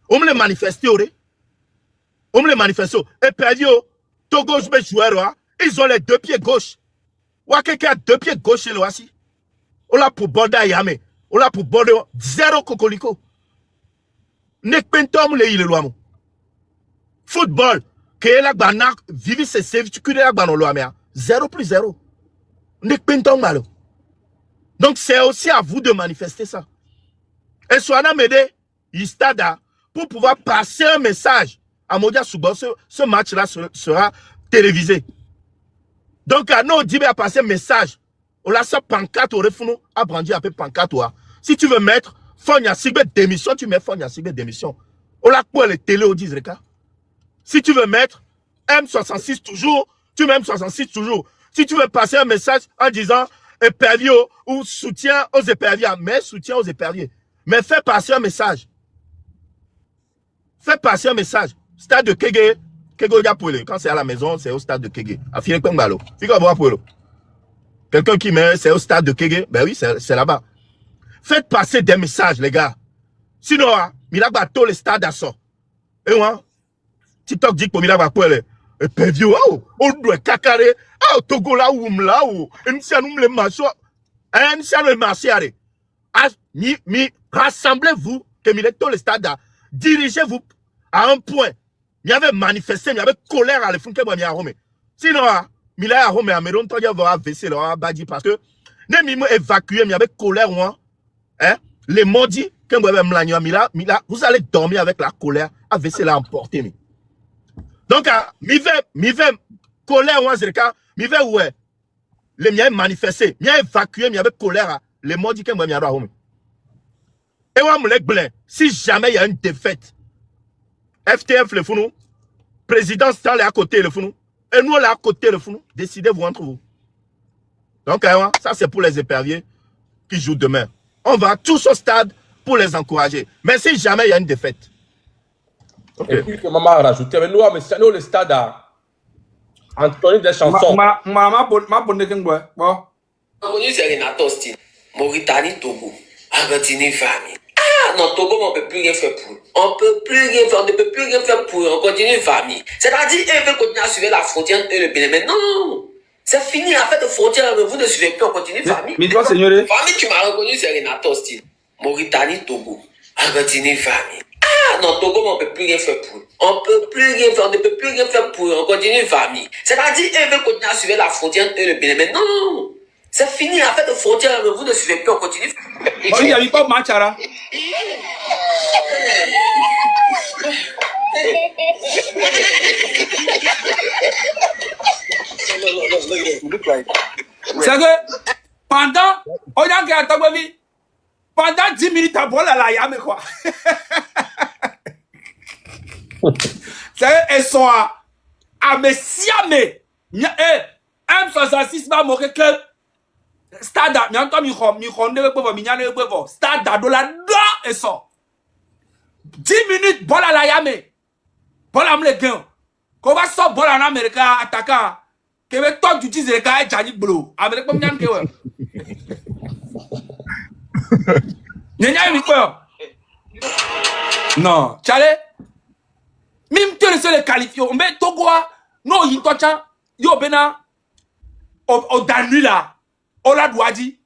On me le manifeste, on me le manifeste. Et puis, Togo, je me joueur, ils ont les deux pieds gauche. Ouais, quelqu'un a deux pieds gauche chez l'Oasi. On l'a pour Borda Yame. On l'a pour Borda zéro cocoliko. Nek pentom le il loamo. Football. Que la banak, vivi se save, tu connais la banon loamea. 0+0. Donc c'est aussi à vous de manifester ça. Et Soana Mede, Istada, pour pouvoir passer un message à Modia Souba, ce match-là sera télévisé. Donc à nous, Dibé a passé un message. On l'a ça pancarte au refouno, a brandi un peu pancarte. Si tu veux mettre Fogna Sigbe démission, tu mets Fogna Sigbe démission. On l'a quoi les télé au 10 Reka. Si tu veux mettre M66 toujours, tu mets M66 toujours. Si tu veux passer un message en disant épervier ou soutien aux éperviers, mais soutien aux éperviers. Mais fais passer un message. Fais passer un message. Stade de Kege, quand c'est à la maison, c'est au stade de Kege. Quelqu'un qui met, c'est au stade de Kege, ben oui, c'est là-bas. Faites passer des messages, les gars. Sinon, il a battu le stade à ça. Et moi, TikTok dit pour il a battu et puis, on doit cacarer. Ah, Togo là où là où. Et nous sommes les marchés. Et nous sommes les marchés. Rassemblez-vous, que vous êtes dans le stade. Dirigez-vous à un point. Il y avait manifesté, il y avait colère à l'effet que vous avez Rome. Sinon, il y a Rome, mais on va AVC, parce que nous évacué, il y avait colère, hein? Les maudits, quand vous avez vous allez dormir avec la colère. AVC l'a emporté. Donc, mi vais colère, mi vais ouais. Les miens manifestés, miens évacués, mi avec colère, les maudits qui m'ont mis à Rome. Et moi, me blanc, si jamais il y a une défaite, FTF le founou, président Stan est à côté le founou, et nous là à côté le founou, décidez-vous entre vous. Donc, ça c'est pour les éperviers qui jouent demain. On va tous au stade pour les encourager. Mais si jamais il y a une défaite. Okay. Et puis que maman a rajouté, mais nous le stade a entonné des chansons. Ma bonne bon. Connu c'est Renato Stine, Mauritanie, Togo, Argentine, famille. Ah non, Togo, on ne peut plus rien faire pour eux. On peut plus rien faire, on ne peut plus rien faire pour eux. On continue famille. C'est-à-dire, ils veulent continuer à suivre la frontière et le Bénin. Mais non, c'est fini la fête de frontière. Vous ne suivez plus, on continue famille. Mais toi, Seigneur. Famille, tu m'as reconnu, c'est Renato Stine, Mauritanie, Togo, Argentine, famille. Ah non, Togo, on ne peut plus rien faire pour eux. On peut plus rien faire, on ne peut plus rien faire pour eux. On continue famille. C'est-à-dire, ils veulent continuer à suivre la frontière et le Bénin. Mais non, c'est fini la fête de frontière. Vous ne suivez plus, on continue. Il n'y a pas Machara. C'est que pendant 10 minutes, à boire la yame quoi. C'est elles sont à me siamer M66 va moquer que stade mi anto mi khom de pe mi nyane pe vo stade do la do et so 10 minutes bola la yame bola me le gain ko va so bola en Amérique attaquant que ve to du tise ka e jani blo Amérique pom nyan ke we nyanya mi ko non chale même te le qualifier on met Togo no yin to chan yo bena o danu là on l'a doit dit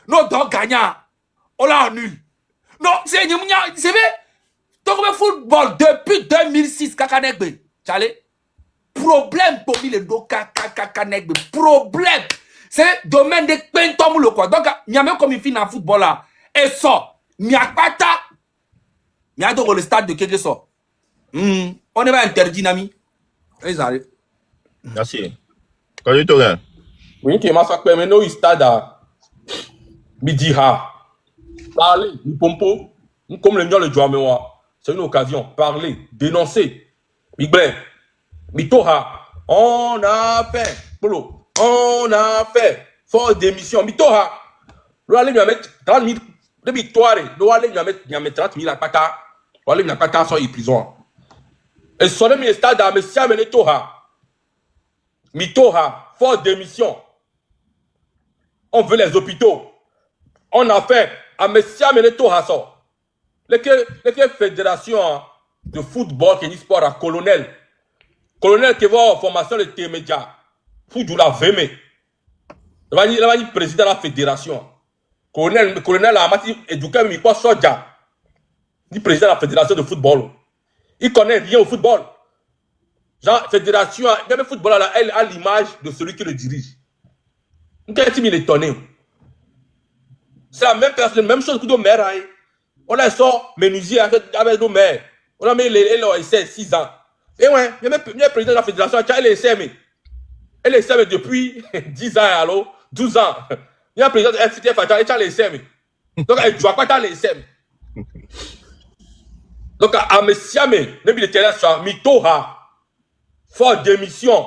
non donc gagnant on l'a nul non c'est vrai donc le football depuis 2006 kakanegbe chale problème pour le doka kakanegbe problème c'est domaine de pentom le quoi donc il y a même comme il finit en football là et ça mi akpata mi a donc le stade de quelque sorte on est pas interdit nami ils arrivent. Merci. Quand tu regardes. Oui, qui m'a fait mais non, il stade à midi ha. Parler, ni pompo, comme le mien le joie moi. C'est une occasion. Parler, dénoncer. Big Blair, Mitoha, on a fait, Polo, on a fait, force d'émission, Mitoha. Nous allons lui mettre 30 000 de victoire. Nous allons lui mettre 30 000 à pata. Nous allons lui mettre 30 000 à prison. Et son ami stade à Messia Menetoha. Mitoha, force d'émission. On veut les hôpitaux. On a fait à Messia Menetoha ça. Les fédération de football qui est sport à colonel. Colonel qui va en formation de T-Média. Foudou la VME. Il va dire président de la fédération. Colonel a mati éduqué mais quoi soja. Il président de la fédération de football. Il connaît rien au football. Genre, fédération, même football, elle a l'image de celui qui le dirige. Qu'est-ce qu'il est étonné? C'est la même personne, même chose que nos mères. On a sort menuisier avec nos mères. On a mis les 6 ans. Et ouais, il y a même le président de la fédération, elle est SME. Elle est SME depuis 10 ans, alors 12 ans. Il y a un président de FTF, elle est SME. Donc, elle ne doit pas dans les SME. Donc, à Messiame, même le terrain sur Mitoha, fort d'émission.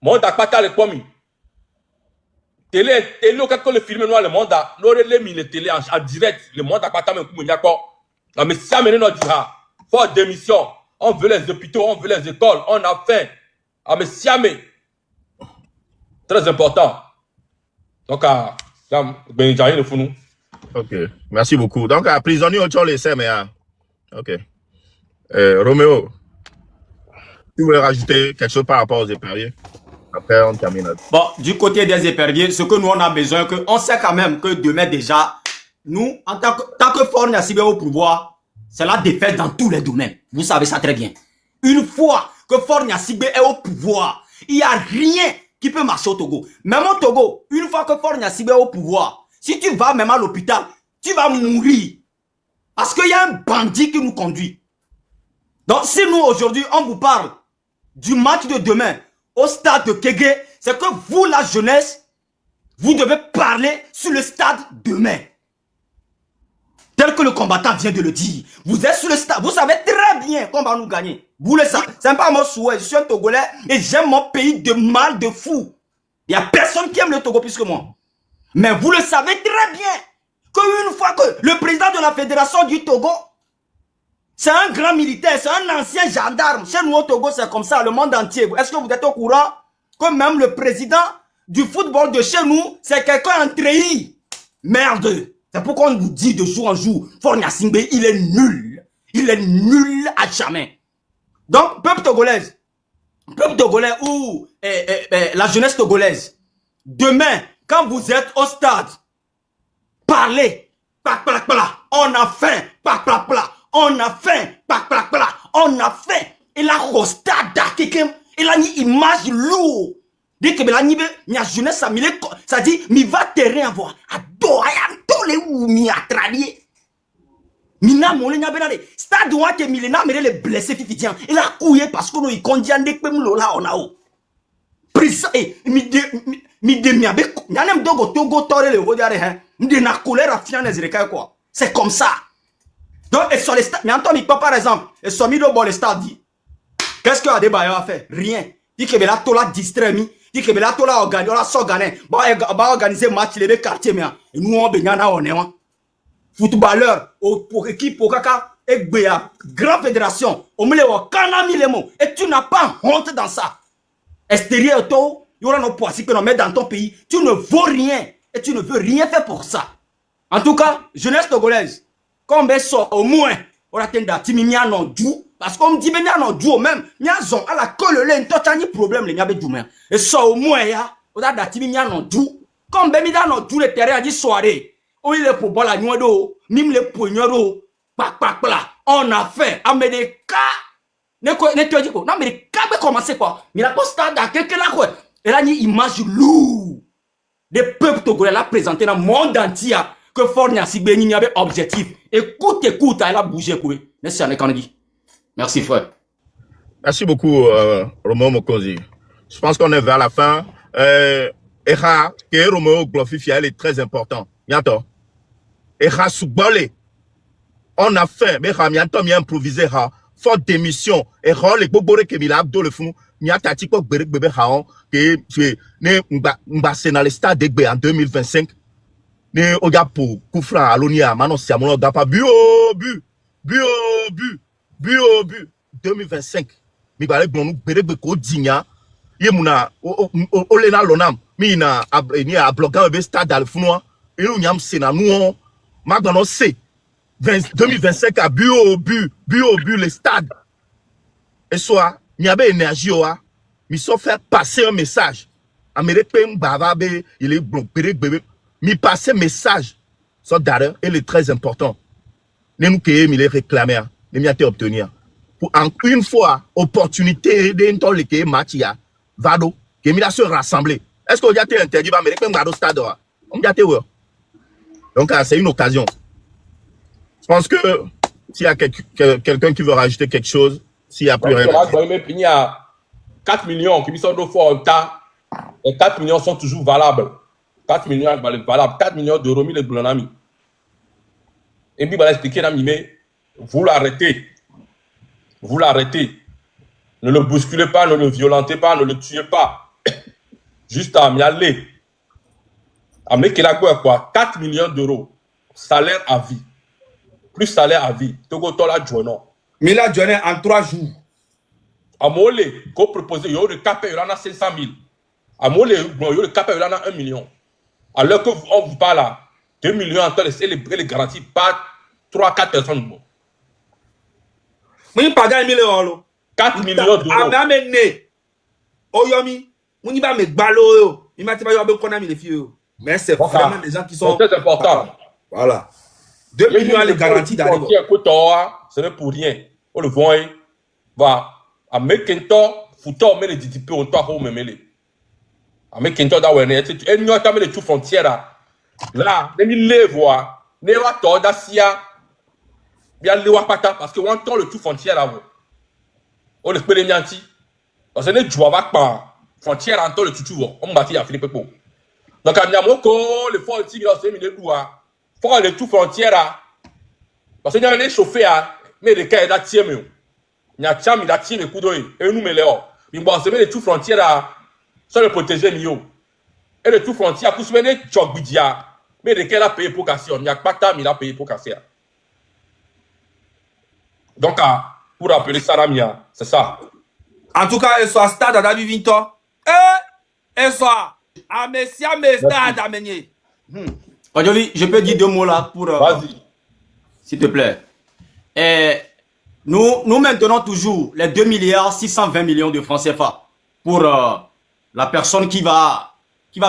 Monde n'a pas tant les pommes. Télé, quand le film noir, le monde a, l'aurait mis le télé en direct, le monde n'a pas tant mais d'accord. La Messiame, nous dit, fort d'émission. On veut les hôpitaux, on veut les écoles, on a faim. Ah, mais Siamé. Très important. Donc, ben, j'ai le fou. Ok, merci beaucoup. Donc, à prisonnier, on les sait, mais. Ok. Roméo, tu voulais rajouter quelque chose par rapport aux éperviers? Après, on termine. Bon, du côté des éperviers, ce que nous on a besoin, on sait quand même que demain déjà, nous, en tant que Faure Gnassingbé au pouvoir, c'est la défaite dans tous les domaines. Vous savez ça très bien. Une fois que Faure Gnassingbé est au pouvoir, il n'y a rien qui peut marcher au Togo. Même au Togo, une fois que Faure Gnassingbé est au pouvoir, si tu vas même à l'hôpital, tu vas mourir. Parce qu'il y a un bandit qui nous conduit. Donc si nous aujourd'hui, on vous parle du match de demain au stade de Kégué, c'est que vous, la jeunesse, vous devez parler sur le stade demain. Tel que le combattant vient de le dire. Vous êtes sur le stade. Vous savez très bien qu'on va nous gagner. Vous le savez. C'est pas mon souhait. Je suis un Togolais et j'aime mon pays de mal de fou. Il n'y a personne qui aime le Togo plus que moi. Mais vous le savez très bien qu'une fois que le président de la fédération du Togo, c'est un grand militaire, c'est un ancien gendarme. Chez nous au Togo, c'est comme ça, le monde entier. Est-ce que vous êtes au courant que même le président du football de chez nous, c'est quelqu'un en treillis? Merde. C'est pourquoi on vous dit de jour en jour, Faure Gnassingbé, il est nul. Il est nul à jamais. Donc, peuple togolais ou la jeunesse togolaise, demain, quand vous êtes au stade, parlez, on a faim, on a faim, on a faim. Et la rostade, il a une image lourde. Dès que la jeunesse, ça dit, mi va terrain avoir. Tous les ou mi a tradié. Mina mon lenya benade. Stade où que milena mere les blessés fifitian. Il a couillé parce que nous y condian dès que nous là on a haut. Prisa et mi de mi avec. N'anem dogo togo tore le regard hein. M'de na colère à fian les recailles quoi. C'est comme ça. Donc et sur les stades, mais Anthony par exemple, et sur Mido bon les stades dit. Qu'est-ce que Adebayo a fait? Rien. dit que là, tout la distrait, dit que là, tout la organiser match, les quartiers, mais nous, on est footballeur, pour équipe, pour caca, et grande fédération, on me les mots, et tu n'as pas honte dans ça. Extérieur, toi, il y aura nos poissons que l'on met dans ton pays, tu ne vaux rien, et tu ne veux rien faire pour ça. En tout cas, jeunesse togolaise, comme on sort au moins, on a tendance à timimia non dou, parce qu'on me dit, mais non dou même, mia zon, à la colle, le n'totani problème, les niabe doumen. Et ça au moins, ya, on a timimia non dou, comme ben mi non dou le terrain a dit soirée, où il est pour boire la nuit d'eau, mime le poignard on a fait, à me des cas, ne te dis quoi, non mais les cas, mais commencer quoi, mais la poste à quelqu'un là quoi, et là, il y a une image lourde, des peuples togolais là présenté dans le monde entier, que Fornia Sigbe n'y avait objectif. Écoute, elle a bougé quoi. Merci Anne Kanegi. Merci frère. Merci beaucoup, Romo Mokonzi. Je pense qu'on est vers la fin. Eha, que Romo Glofifia, elle est très important. Bientôt. Eha Soubole. On a fait, mais Ramianto m'a improvisé, faute d'émission. Eha, les bobore que Mila Abdo le fou, m'a tati quoi, bébé haon, que tu es, dans le stade d'Egbe en 2025. Ne oga pour Koufra Alonia, maintenant c'est à mon dapa, bu 2025. Mi balé blonu berebe ko digna. Yemuna olena lonam. Mi na ni a bloquer be stade dans le founois. Et nous nyam sena nous magano C 2025 à bu le stade. Et soit ni a be énergie oa, mi so faire passer un message. Amérique mbava be il est blon bébé. Mi passer message. So d'ailleurs, il est très important. Ne nous que mi les réclamer, ne mi a été obtenir. Pour en une fois, opportunité d'entrer les match ya, vado, que mi la se rassembler. Est-ce qu'on a été interdit par Amérique, même au stade? On a été ouais. Donc, c'est une occasion. Je pense que s'il y a quelqu'un qui veut rajouter quelque chose, s'il n'y a plus rien. Il y a 4 millions qui sont deux fois en tas. Et 4 millions sont toujours valables. 4 millions valables. 4 millions d'euros, mis les blonami. Et puis, il va expliquer, mais vous l'arrêtez. Vous l'arrêtez. Ne le bousculez pas, ne le violentez pas, ne le tuez pas. Juste à m'y aller. Amenez qu'il a quoi? 4 millions d'euros. Salaire à vie. Plus salaire à vie. Togo Tola Djono. Mais là, Djoné, en 3 jours. À Molé, qu'on propose, il y a le cap, il y en a 500 000. À Molé, il y a le cap, il y en a 1 million. Alors qu'on vous parle là, 2 millions en temps, et les garanties par 3-4 personnes. Mais il parle d'un million. 4 millions d'euros. Ah, mais né. Oyomi, on y va me balo. Il m'a dit qu'on a mis les filles. Mais c'est vraiment des gens qui sont. C'est très important. Voilà. 2 millions les garanties d'arriver. Ce n'est pour rien. On le voit. Va. À Mekento, foutant, mais les DTP, on doit me mêler. À Mekento, d'avoir et nous avons les tout frontières. Là, les voix. Ne va pas d'Asia. Bien le wapata parce que on entend le tout frontière là. On le peut les mianti. Parce que ne joue pas frontière entend le tout on bâtit à Philippe Po. Donc à Niamoko, le fort aussi c'est mis doigt. Faut le tout frontière là. Parce que il y a les chauffés à mais les cas là tiens mieux. Il y a tiens il a tiré le coup d'œil et nous mais là. Mais bon c'est le tout frontière là. Ça le protéger mieux. Et le tout frontière pour se mener Chogbidia. Mais les cas là payé pour casser, il y a pas ta il a payé pour casser. Donc, pour appeler Saramia, c'est ça. En tout cas, elle soit stade à David Vinto. Elle soit à Messia, mais stade à Meunier. Aujourd'hui, je peux dire 2 mots là pour. Vas-y. S'il te plaît. Nous maintenons toujours les 2 milliards 620 millions de francs CFA pour la personne qui va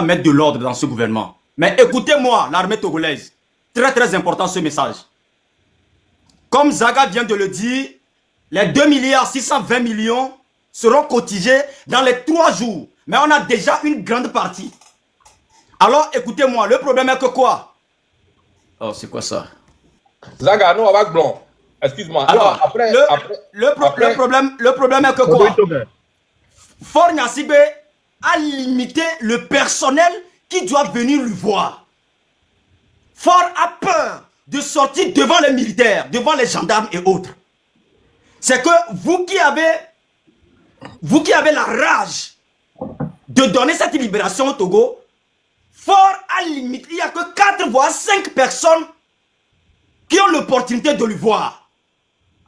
mettre de l'ordre dans ce gouvernement. Mais écoutez-moi, l'armée togolaise. Très très important ce message. Comme Zaga vient de le dire, les 2 milliards 620 millions seront cotisés dans les 3 jours. Mais on a déjà une grande partie. Alors, écoutez-moi, le problème est que quoi? Oh, c'est quoi ça? Zaga, nous, avec Blanc. Excuse-moi. Alors, le problème est que quoi? Fort Gnassigbe a limité le personnel qui doit venir lui voir. Fort a peur de sortir devant les militaires, devant les gendarmes et autres. C'est que vous qui avez vous qui avez la rage de donner cette libération au Togo, fort à limite, il n'y a que 4 voire 5 personnes qui ont l'opportunité de lui voir.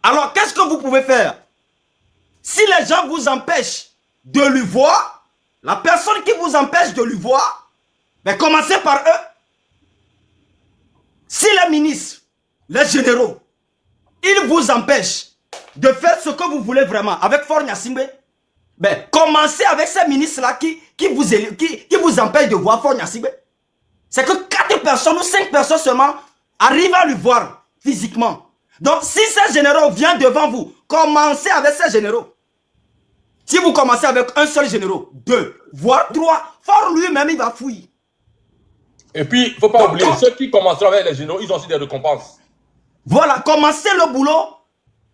Alors, qu'est-ce que vous pouvez faire? Si les gens vous empêchent de lui voir, la personne qui vous empêche de lui voir, mais commencez par eux. Si les ministres, les généraux, ils vous empêchent de faire ce que vous voulez vraiment avec Faure Gnassingbé, ben, commencez avec ces ministres-là qui vous empêchent de voir Faure Gnassingbé. C'est que 4 personnes ou 5 personnes seulement arrivent à lui voir physiquement. Donc, si ces généraux viennent devant vous, commencez avec ces généraux. Si vous commencez avec un seul général, 2, voire 3, Faure lui-même, il va fouiller. Et puis, il ne faut pas oublier, ceux qui commenceront avec les généraux, ils ont aussi des récompenses. Voilà, commencez le boulot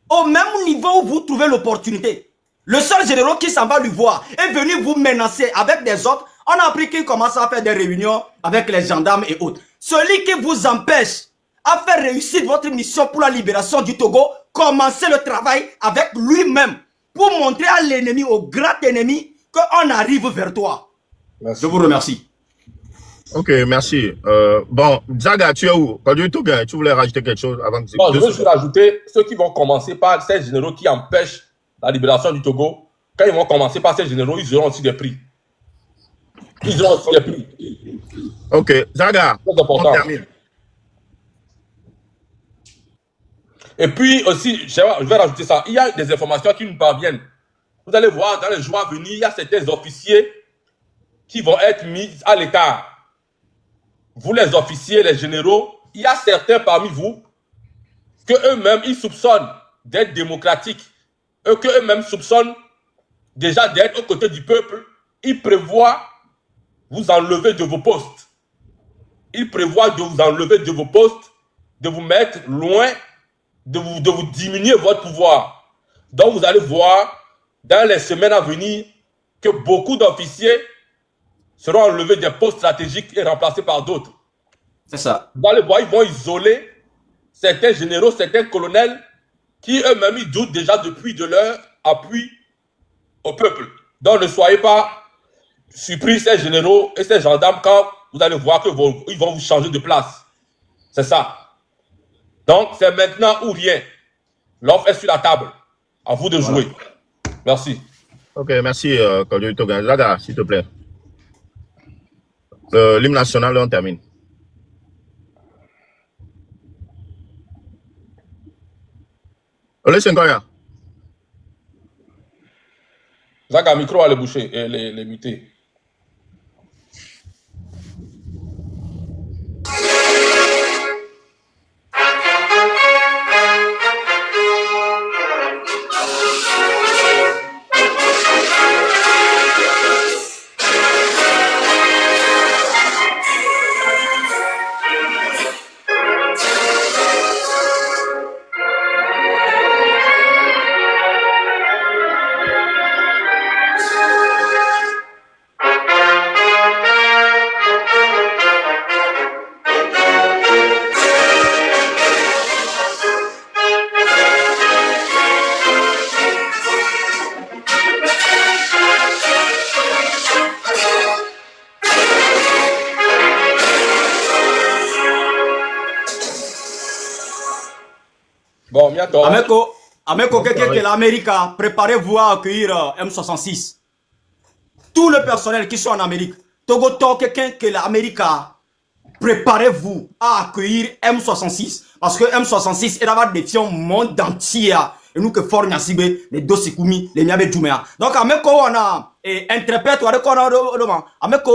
au même niveau où vous trouvez l'opportunité. Le seul général qui s'en va lui voir est venu vous menacer avec des autres. On a appris qu'il commence à faire des réunions avec les gendarmes et autres. Celui qui vous empêche à faire réussir votre mission pour la libération du Togo, commencez le travail avec lui-même pour montrer à l'ennemi, au grand ennemi, qu'on arrive vers toi. Merci. Je vous remercie. Ok, merci. Bon, Zaga, tu es où? Quand tu voulais rajouter quelque chose avant que Bon, je veux juste rajouter ceux qui vont commencer par ces généraux qui empêchent la libération du Togo. Quand ils vont commencer par ces généraux, ils auront aussi des prix. Ils auront aussi des prix. Ok, Zaga, Très important. on termine. Et puis aussi, je vais rajouter ça. Il y a des informations qui nous parviennent. Vous allez voir dans les jours à venir, il y a certains officiers qui vont être mis à l'écart. Vous les officiers, les généraux, il y a certains parmi vous que eux-mêmes, ils soupçonnent d'être démocratiques. Que eux-mêmes soupçonnent déjà d'être aux côtés du peuple. Ils prévoient vous enlever de vos postes. Ils prévoient de vous enlever de vos postes, de vous mettre loin, de vous diminuer votre pouvoir. Donc vous allez voir dans les semaines à venir que beaucoup d'officiers seront enlevés des postes stratégiques et remplacés par d'autres. C'est ça. Vous allez voir, ils vont isoler certains généraux, certains colonels qui eux-mêmes ils doutent déjà depuis de leur appui au peuple. Donc ne soyez pas surpris, ces généraux et ces gendarmes, quand vous allez voir qu'ils vont vous changer de place. C'est ça. Donc c'est maintenant ou rien. L'offre est sur la table. À vous de jouer. Merci. Ok, merci, Koldio Toga. Zaga, s'il te plaît. L'hymne national, on termine. Laissez encore. Zaga, micro à les boucher et les muter. Bon, bientôt. Ameko, quelqu'un qui est l'Amérique, préparez-vous à accueillir M66. Tout le personnel qui sont en Amérique, Togo, quelqu'un qui est l'Amérique, préparez-vous à accueillir M66. Parce que M66 est d'avoir des fions monde entier. Et nous que Faure Gnassingbé, les Dosikoumi, les Niabe Djouméa. Donc, Ameko, on a interprète, Ameko,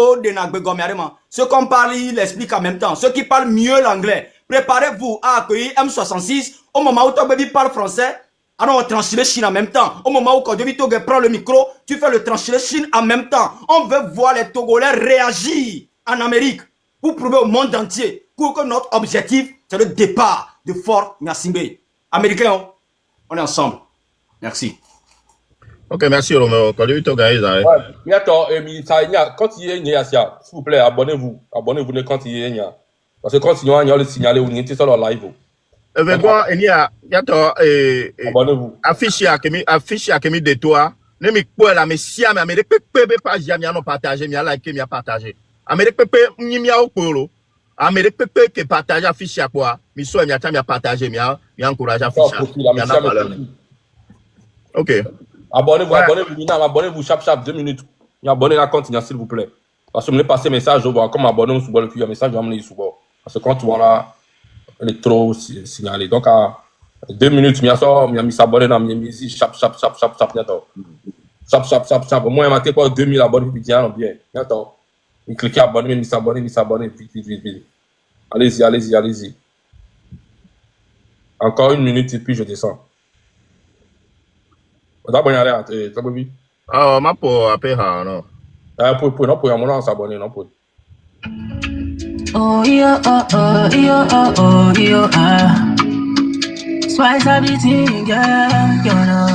ceux qu'on parle, il explique en même temps. Ceux qui parlent mieux l'anglais, préparez-vous à accueillir M66. Au moment où Togo parle français, alors on translate Chine en même temps. Au moment où Togo prend le micro, tu fais le translate Chine en même temps. On veut voir les Togolais réagir en Amérique pour prouver au monde entier que notre objectif, c'est le départ de Faure Gnassingbé. Américains, on est ensemble. Merci. Ok, merci, Romeo. Koldio Toga, Ouais, bientôt, quand il y a s'il vous plaît, abonnez-vous. Abonnez-vous quand il y a. Parce que quand il y a le signaler, vous n'êtes pas sur le live. Abonnez-vous. Abonnez-vous. Affiche à Kemi de toi, Ne me quoi là, mais si mais Amérique pepe pas jamais non partager, mais like, mais partager. Amérique pepe ni mi au polo. Amérique pepe que partager affiche à quoi? Mais soit mi mi partager, mi encourager affiche. OK. Abonnez-vous, abonnez-vous, chap, 2 minutes. Abonnez la compte, s'il vous plaît. Parce que je me passé message, comme abonnez-vous sur le message, je vais sur parce que quand tu vois là, il est trop signalé. Donc, à 2 minutes, je vais s'abonner dans mes musiques, chap, moi, je vais quoi 2000 abonnés, puis bien. Il clique abonner, il s'abonner, vite. Allez-y. Encore 1 minute et puis je descends. D'abord, il y a Ah, ma pour appeler non. Pour un s'abonner, non pour. Oh yo, Spice everything, yeah, you know.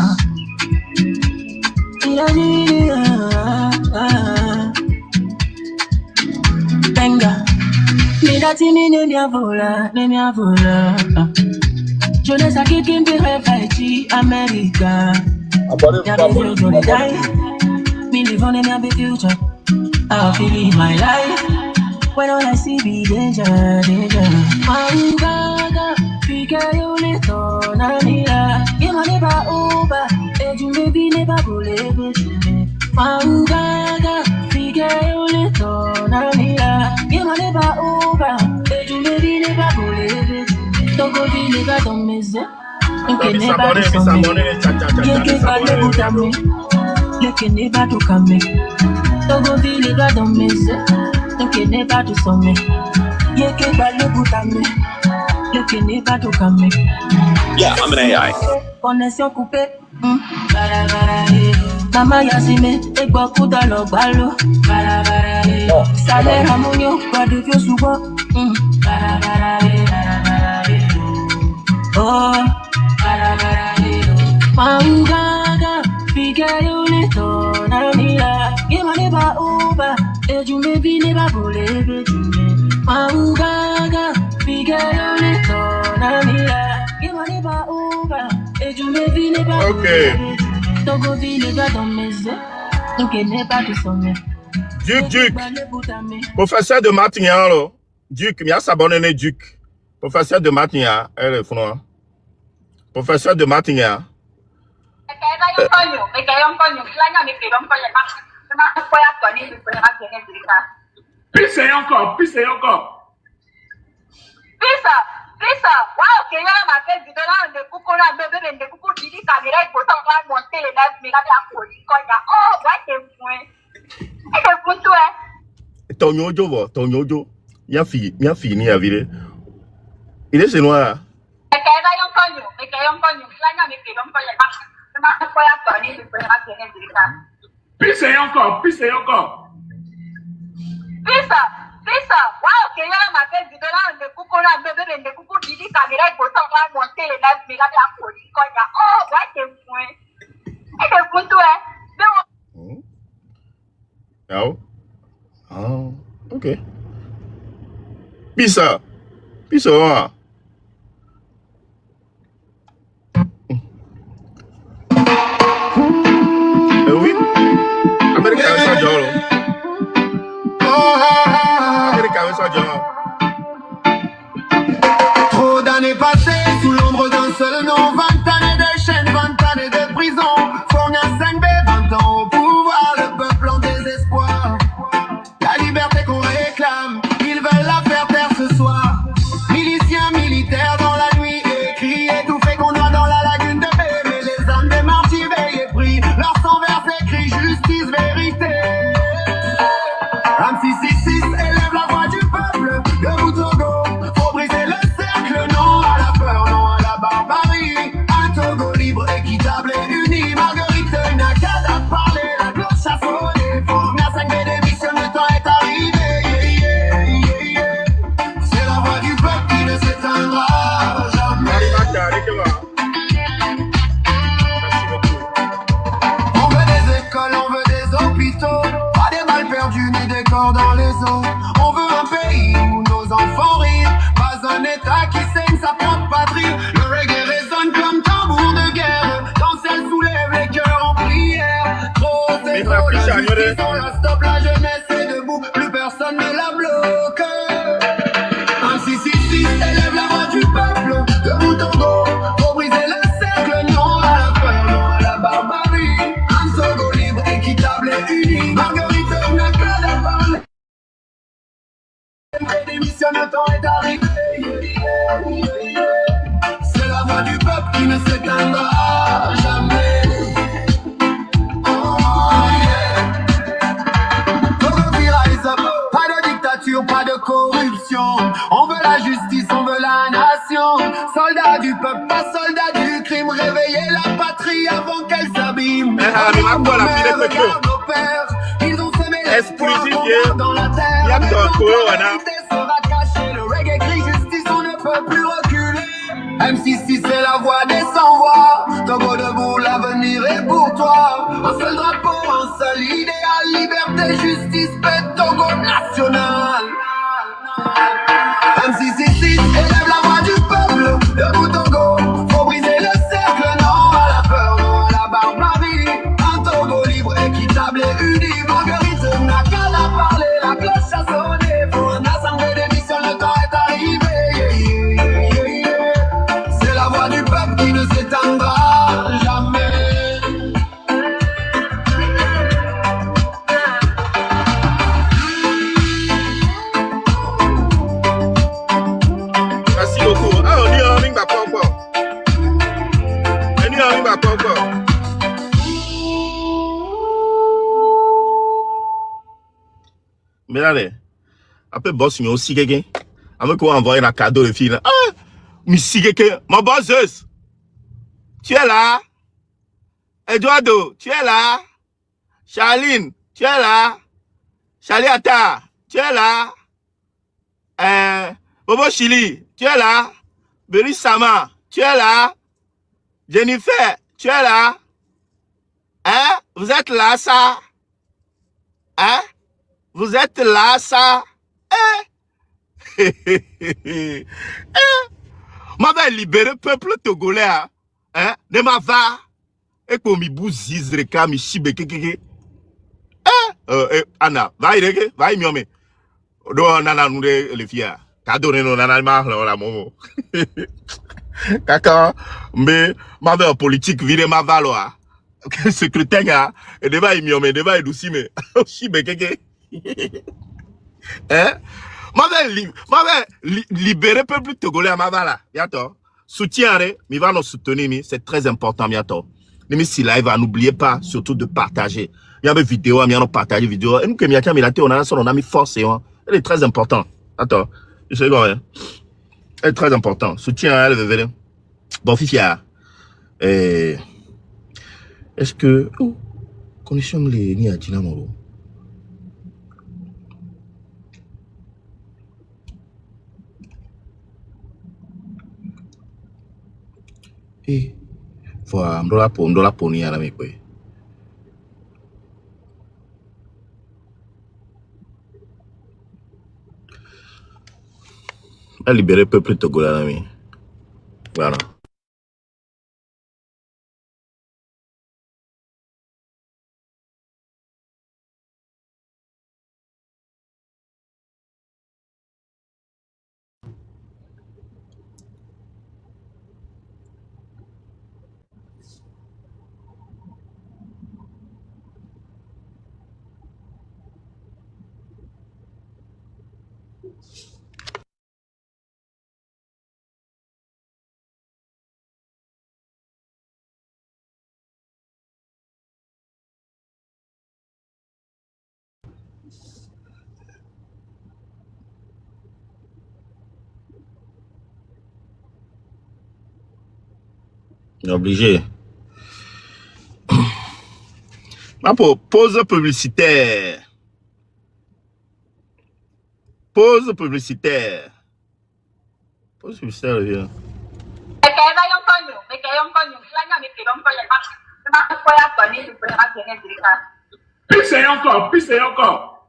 Venga, mira ti mi ne mia vola. Je ne sais qui me réfléchit America. Abonnez-vous. Me live on in a big future. I feel live my life. When all I see be danger. Mangaga, fika yo le tonanila. Ima ne ba uba, ejume bi ne ba bole bejume. Mangaga, fika yo le tonanila. Ima ne ba uba, ejume bi ne ba bole bejume. Togo bi ne ba domeze. Inke ne ba domeze. Yeke ba le butame. Yeke ne ba tukame. Togo bi ne ba domeze. Yeke ne ba tusome. Yeke ba le butame. Yeke ne ba tukame. Yeah, I'm an AI. Connexion coupée. Mama Yasime, Egbo Kudalo Balo. Salaire Amonio, pas de vieux souvent. Oh, Mangaga, Figaro Leto, Namila, Yemaneba Uba, Ejume Neba Bole, Mangaga, Figaro Leto, Namila, Yemaneba Uba, Ejume Neba OK. Togo Ville va dans mes yeux, donc il n'est pas de sommet. Duc. Professeur de Martignan, là. Duc, il a s'abonné, Duc. Professeur de Martignan, elle est froid. Professeur de Martignan. Pisse encore. Pisa, wow, que yo ma fait du dollar de coucou là, de coucou dit caméra pour ça va monter les lives mais là la folie quand ya oh ouais c'est point. Et que pour toi. Tonyojo. Mia fille ni avire. Il est chez moi. Me cae un coño. La nya me pegó un coño. Ma fue a Tony de fuera que en directa. Pisse encore. Pisa, wow, que yo ma fait du dollar de coucou là, de coucou dit caméra pour ça va monter les lives mais là la folie quand ya oh ouais c'est point. Et que pour toi. Oh, OK. Pisa. Oui. Amérique avec ça Dior. Amérique avec ça Dior. Trop d'années passées sous l'ombre d'un seul nom, 20 années de chaîne, 20 années de prison. Fournia 5B, 20 ans au pouvoir, le peuple en désespoir. La liberté qu'on réclame, ils veulent la faire taire ce soir. Miliciens, militaires dans la nuit, écrit, étouffés qu'on noie dans la lagune de paix. Mais les âmes des martyrs veillent et prient, leur sang versé crie justice, vérité. Ram 666 élève la voix du peuple, debout Togo, faut briser le cercle, non à la peur, non à la barbarie. Ils ont la stop, la jeunesse est debout, plus personne ne la bloque. Un 666 élève la voix du peuple, debout Togo, faut briser le cercle, non à la peur, non à la barbarie. Un Togo libre, équitable et uni, Marguerite n'a qu'à la parler. Démission, le temps est arrivé. C'est la voix du peuple qui ne s'éteindra jamais. Pas de dictature, pas de corruption. On veut la justice, on veut la nation. Soldats du peuple, pas soldats du crime. Réveiller la patrie avant qu'elle s'abîme. Regarde nos pères, ils ont semé l'espoir dans la terre. Mais quand la vérité sera cachée, le reggae crie justice, on ne peut plus reculer. M66 c'est la voix des sans-voix. Togo debout, l'avenir est pour toi. Un seul drapeau, un seul idéal. Liberté, justice, paix, Togo national. M666 élève la voix du peuple. Debout Togo, faut briser le cercle. Non à la peur, non à la barbarie. Un Togo libre, équitable et uni. Marguerite n'a qu'à la parler. La cloche a sonné. Pour un assemblée d'émission, le temps est arrivé. C'est la voix du peuple qui ne s'éteindra jamais. Merci beaucoup. Ah, on y a un ring à quoi encore? On y a un ring à quoi encore? Mais là, après, boss, il y a aussi quelqu'un. Avec quoi envoyer un cadeau de fille. Ah, mais si quelqu'un, ma bosseuse, tu es là? Eduardo, tu es là? Charline, tu es là? Charliata, tu es là? Bobo Chili, tu es là? Beris Sama, tu es là? Jennifer, tu es là? Hein? Vous êtes là, ça? Hein? Vous êtes là, ça? M'avait libéré peuple togolais, hein? De ma va. Et pour mi bouziz reka mi chibe kekeke. Anna, va y reke, va y miome. Do nana nous les filles. T'as donné nos nana la momo. Kaka, mais m'avait en politique viré ma valoa. Secrétaire, et devant y miome, devant y douci mais chibe keke. Hein? M'avait libéré peuple togolais à ma vala. Bientôt. Soutien, mais va nous soutenir, c'est très important, bientôt. Mais si live, n'oubliez pas, surtout de partager. Il y a des vidéos, il y a partagé vidéo. Et nous, comme il y a on a mis force, elle est très important. Attends, je sais pas, hein. Elle est très important. Soutien, elle veut venir. Bon, Fifia. Est-ce que, condition les ni à Dinamoro. Voilà, m'dola poni à la mekwe. A libéré peuple togolais à la mi. Voilà. Obligé. Ma pause publicitaire. Pause publicitaire. Pause publicitaire, revient. Pisse encore, pisse encore.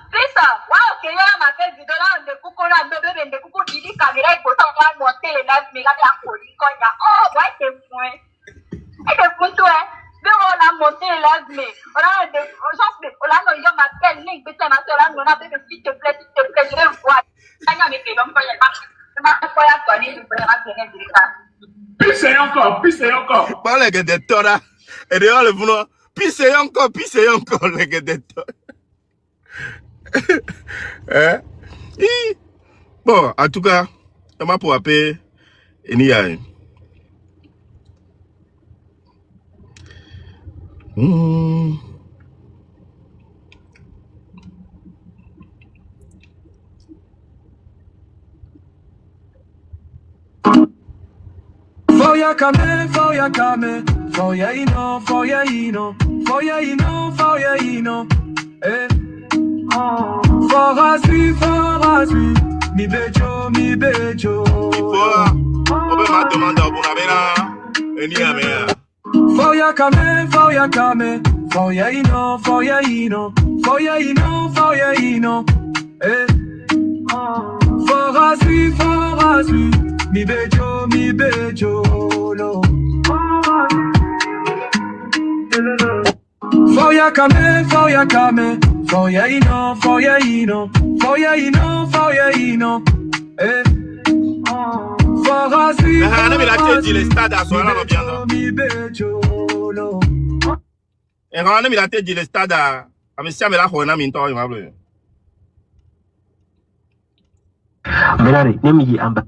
Pisa, wow, que yo la maté du dollar de Kukona, de Kuku, Didi, Kamira, et pourtant, on va monter les 9 mégas de la folie, oh, ouais, c'est point. Et c'est pour toi, mais on a monté lève me. On a des gens, on a nos gens m'appellent, link, mais ça m'a fait là, on a fait s'il te plaît, je vais voir. Ça y est, mais l'homme pas y aller. Pissez encore. Pas les gars de Tora. Et dehors le boulot. Pissez encore les gars de Tora. Hein? Bon, en tout cas, je m'a pour appeler. Et n'y a rien. Foya kame, foya ino, eh. Forasui, mi bejo. On peut m'a demander pour la bella. Et n'y a rien. Foya kame, foya ino, eh. Forasui, mi bejo, lo. Foya kame, foya ino, eh. Forasui, le stade à soir là bien. mi bejo, lo. Et quand on a mis la tête du stade à monsieur Mela Khona Minto, il m'a bleu. Melari, nemi amba.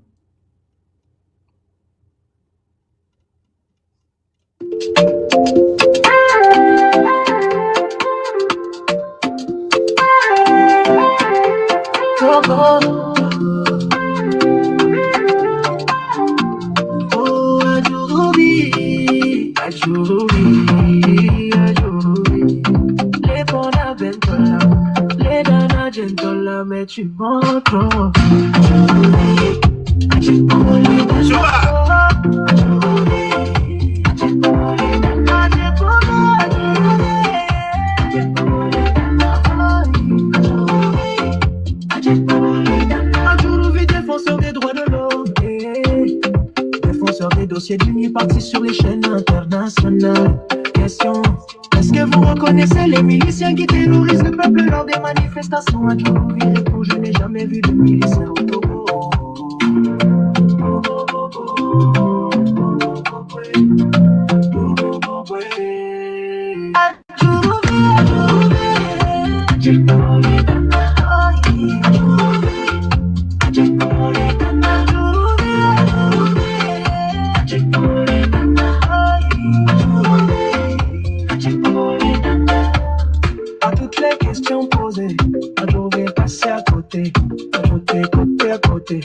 Mais tu m'entends. Défenseur des droits de l'homme, défenseur des dossiers d'unis partis sur les chaînes internationales. Question: est-ce que vous reconnaissez les miliciens qui terrorisent le peuple lors des manifestations? À Djouroubi répond: je n'ai jamais vu de miliciens au Togo. À toutes les questions posées, je vais passer à côté. Côté à côté.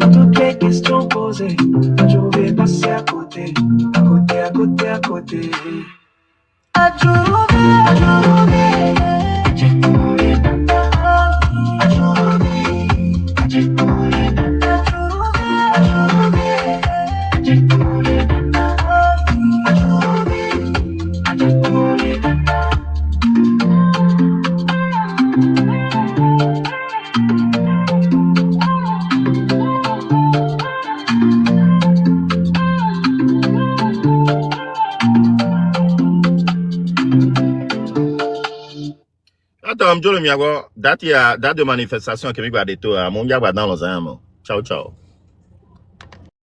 À toutes les questions posées, je vais passer à côté. À côté. Attends, date de manifestation qui va de tout à mon gars dans les âmes. Ciao.